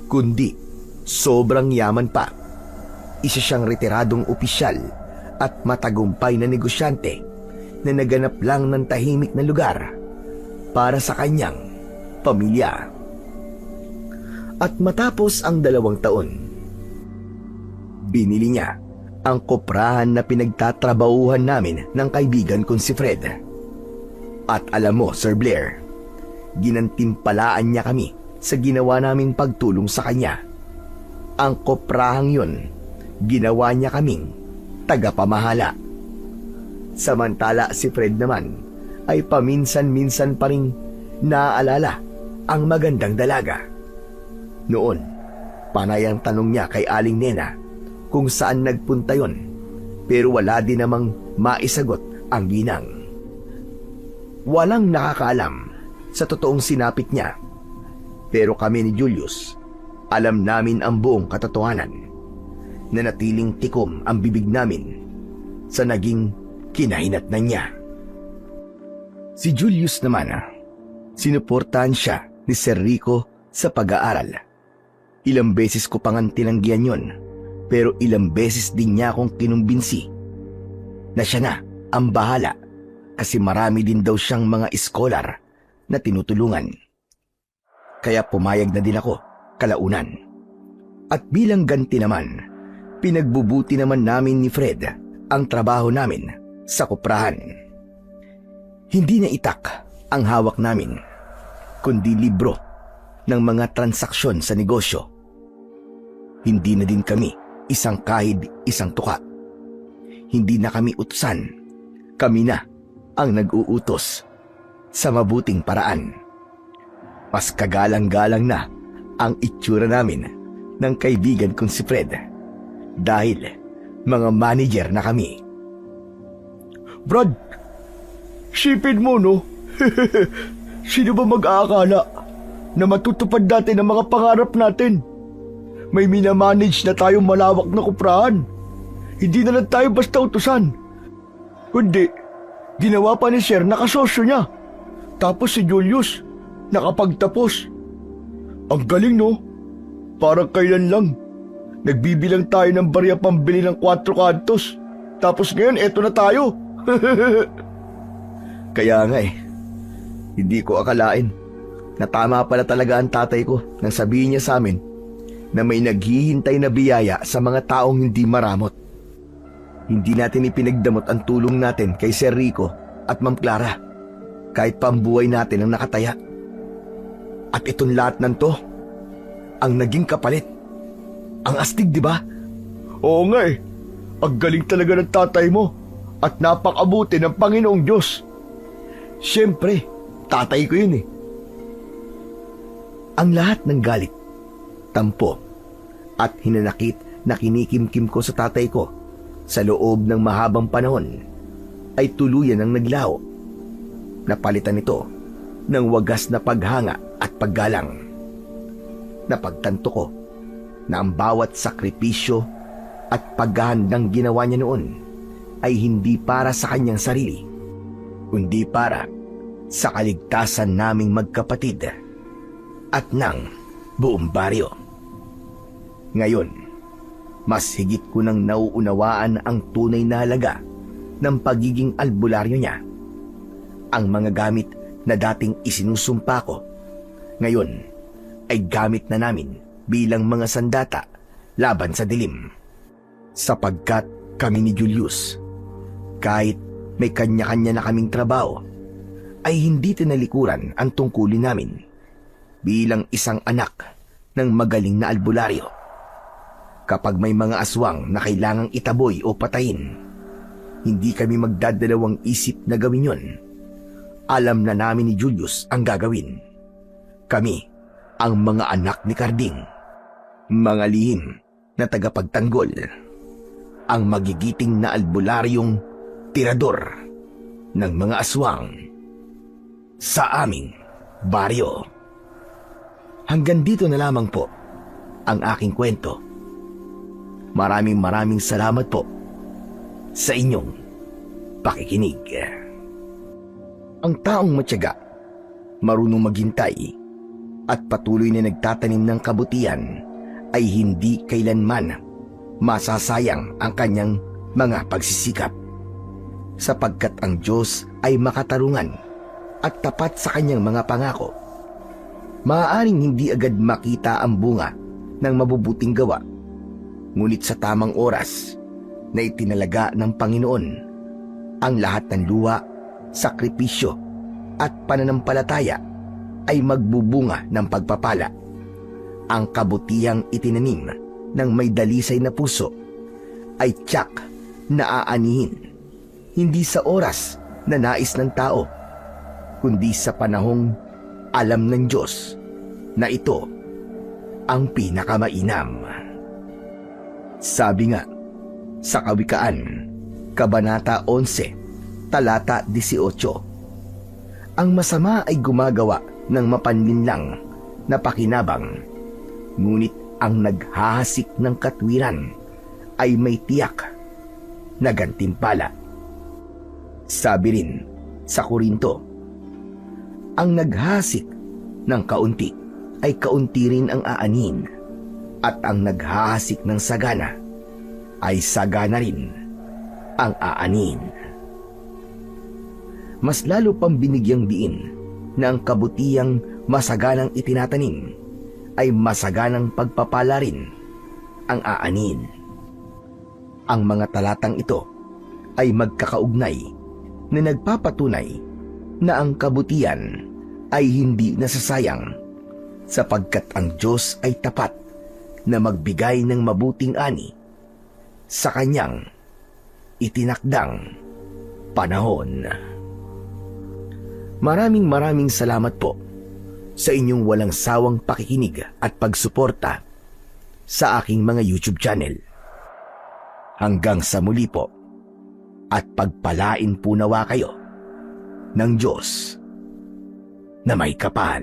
kundi sobrang yaman pa. Isa siyang retiradong opisyal at matagumpay na negosyante na naganap lang ng tahimik na lugar para sa kanyang pamilya. At matapos ang 2 taon, binili niya ang koprahan na pinagtatrabahuhan namin ng kaibigan kong si Fred. At alam mo, Sir Blair, ginantimpalaan niya kami sa ginawa naming pagtulong sa kanya. Ang koprahang yun, ginawa niya kaming tagapamahala. Samantala si Fred naman ay paminsan-minsan pa rin naaalala ang magandang dalaga. Noon, panay ang tanong niya kay Aling Nena kung saan nagpunta yon, pero wala din namang maisagot ang ginang. Walang nakakaalam sa totoong sinapit niya. Pero kami ni Julius, alam namin ang buong katotohanan. Nanatiling tikom ang bibig namin sa naging kinahinatnan niya. Si Julius naman, sinuportahan siya ni Sir Rico sa pag-aaral. Ilang beses ko pang tinanggihan yon, pero ilang beses din niya akong kinumbinsi na siya na ang bahala kasi marami din daw siyang mga iskolar na tinutulungan. Kaya pumayag na din ako kalaunan. At bilang ganti naman, pinagbubuti naman namin ni Fred ang trabaho namin sa kuprahan. Hindi na itak ang hawak namin, kundi libro ng mga transaksyon sa negosyo. Hindi na din kami isang kahid, isang tuka. Hindi na kami utusan. Kami na ang nag-uutos sa mabuting paraan. Mas kagalang-galang na ang itsura namin ng kaibigan kong si Fred dahil mga manager na kami. Brad, sipin mo no? Sino ba mag-aakala na matutupad natin ang mga pangarap natin? May minamanage na tayong malawak na kuprahan. Hindi na lang tayo basta utusan. Kundi, ginawa pa ni Sir na kasosyo niya. Tapos si Julius, nakapagtapos. Ang galing no? Parang kailan lang. Nagbibilang tayo ng barya pambili ng 4 kantos. Tapos ngayon, eto na tayo. Kaya nga hindi ko akalain na tama pala talaga ang tatay ko nang sabihin niya sa amin na may naghihintay na biyaya sa mga taong hindi maramot. Hindi natin ipinagdamot ang tulong natin kay Sir Rico at Ma'am Clara, kahit pambuhay natin ang nakataya. At itong lahat ng to, ang naging kapalit. Ang astig, di ba? Oo nga Ang galing talaga ng tatay mo at napakabuti ng Panginoong Diyos. Siyempre, tatay ko yun Ang lahat ng galit, tampo, at hinanakit na kinikimkim ko sa tatay ko sa loob ng mahabang panahon ay tuluyan ang naglaho. Napalitan ito ng wagas na paghanga at paggalang. Napagtanto ko na ang bawat sakripisyo at paghahandang ginawa niya noon ay hindi para sa kanyang sarili, kundi para sa kaligtasan naming magkapatid at ng buong baryo. Ngayon, mas higit ko nang nauunawaan ang tunay na halaga ng pagiging albularyo niya. Ang mga gamit na dating isinusumpa ko, ngayon ay gamit na namin bilang mga sandata laban sa dilim. Sapagkat kami ni Julius, kahit may kanya-kanya na kaming trabaho, ay hindi tinalikuran ang tungkulin namin bilang isang anak ng magaling na albularyo. Kapag may mga aswang na kailangang itaboy o patayin, hindi kami magdadalawang isip na gawin yon. Alam na namin ni Julius ang gagawin. Kami ang mga anak ni Carding, mga lihim na tagapagtanggol, ang magigiting na albularyong tirador ng mga aswang sa aming baryo. Hanggang dito na lamang po ang aking kwento. Maraming salamat po sa inyong pakikinig. Ang taong matyaga, marunong maghintay, at patuloy na nagtatanim ng kabutihan ay hindi kailanman masasayang ang kanyang mga pagsisikap. Sapagkat ang Diyos ay makatarungan at tapat sa kanyang mga pangako. Maaaring hindi agad makita ang bunga ng mabubuting gawa, ngunit sa tamang oras na itinalaga ng Panginoon, ang lahat ng luha, sakripisyo at pananampalataya ay magbubunga ng pagpapala. Ang kabutihang itinanim ng may dalisay na puso ay tiyak na aanihin, hindi sa oras na nais ng tao, kundi sa panahong alam ng Diyos na ito ang pinakamainam. Sabi nga sa Kawikaan, Kabanata 11, Talata 18, Ang masama ay gumagawa ng mapanlinlang na pakinabang, ngunit ang naghahasik ng katwiran ay may tiyak na gantimpala. Sabi rin sa Korinto, ang naghahasik ng kaunti ay kaunti rin ang aanin, at ang naghahasik ng sagana ay sagana rin ang aanin. Mas lalo pang binigyang diin na ang kabutihang masaganang itinatanim ay masaganang pagpapala rin ang aanin. Ang mga talatang ito ay magkakaugnay na nagpapatunay na ang kabutihan ay hindi nasasayang, sapagkat ang Diyos ay tapat na magbigay ng mabuting ani sa kanyang itinakdang panahon. Maraming salamat po sa inyong walang sawang pakikinig at pagsuporta sa aking mga YouTube channel. Hanggang sa muli po, at pagpalain po nawa kayo ng Diyos na may kapal.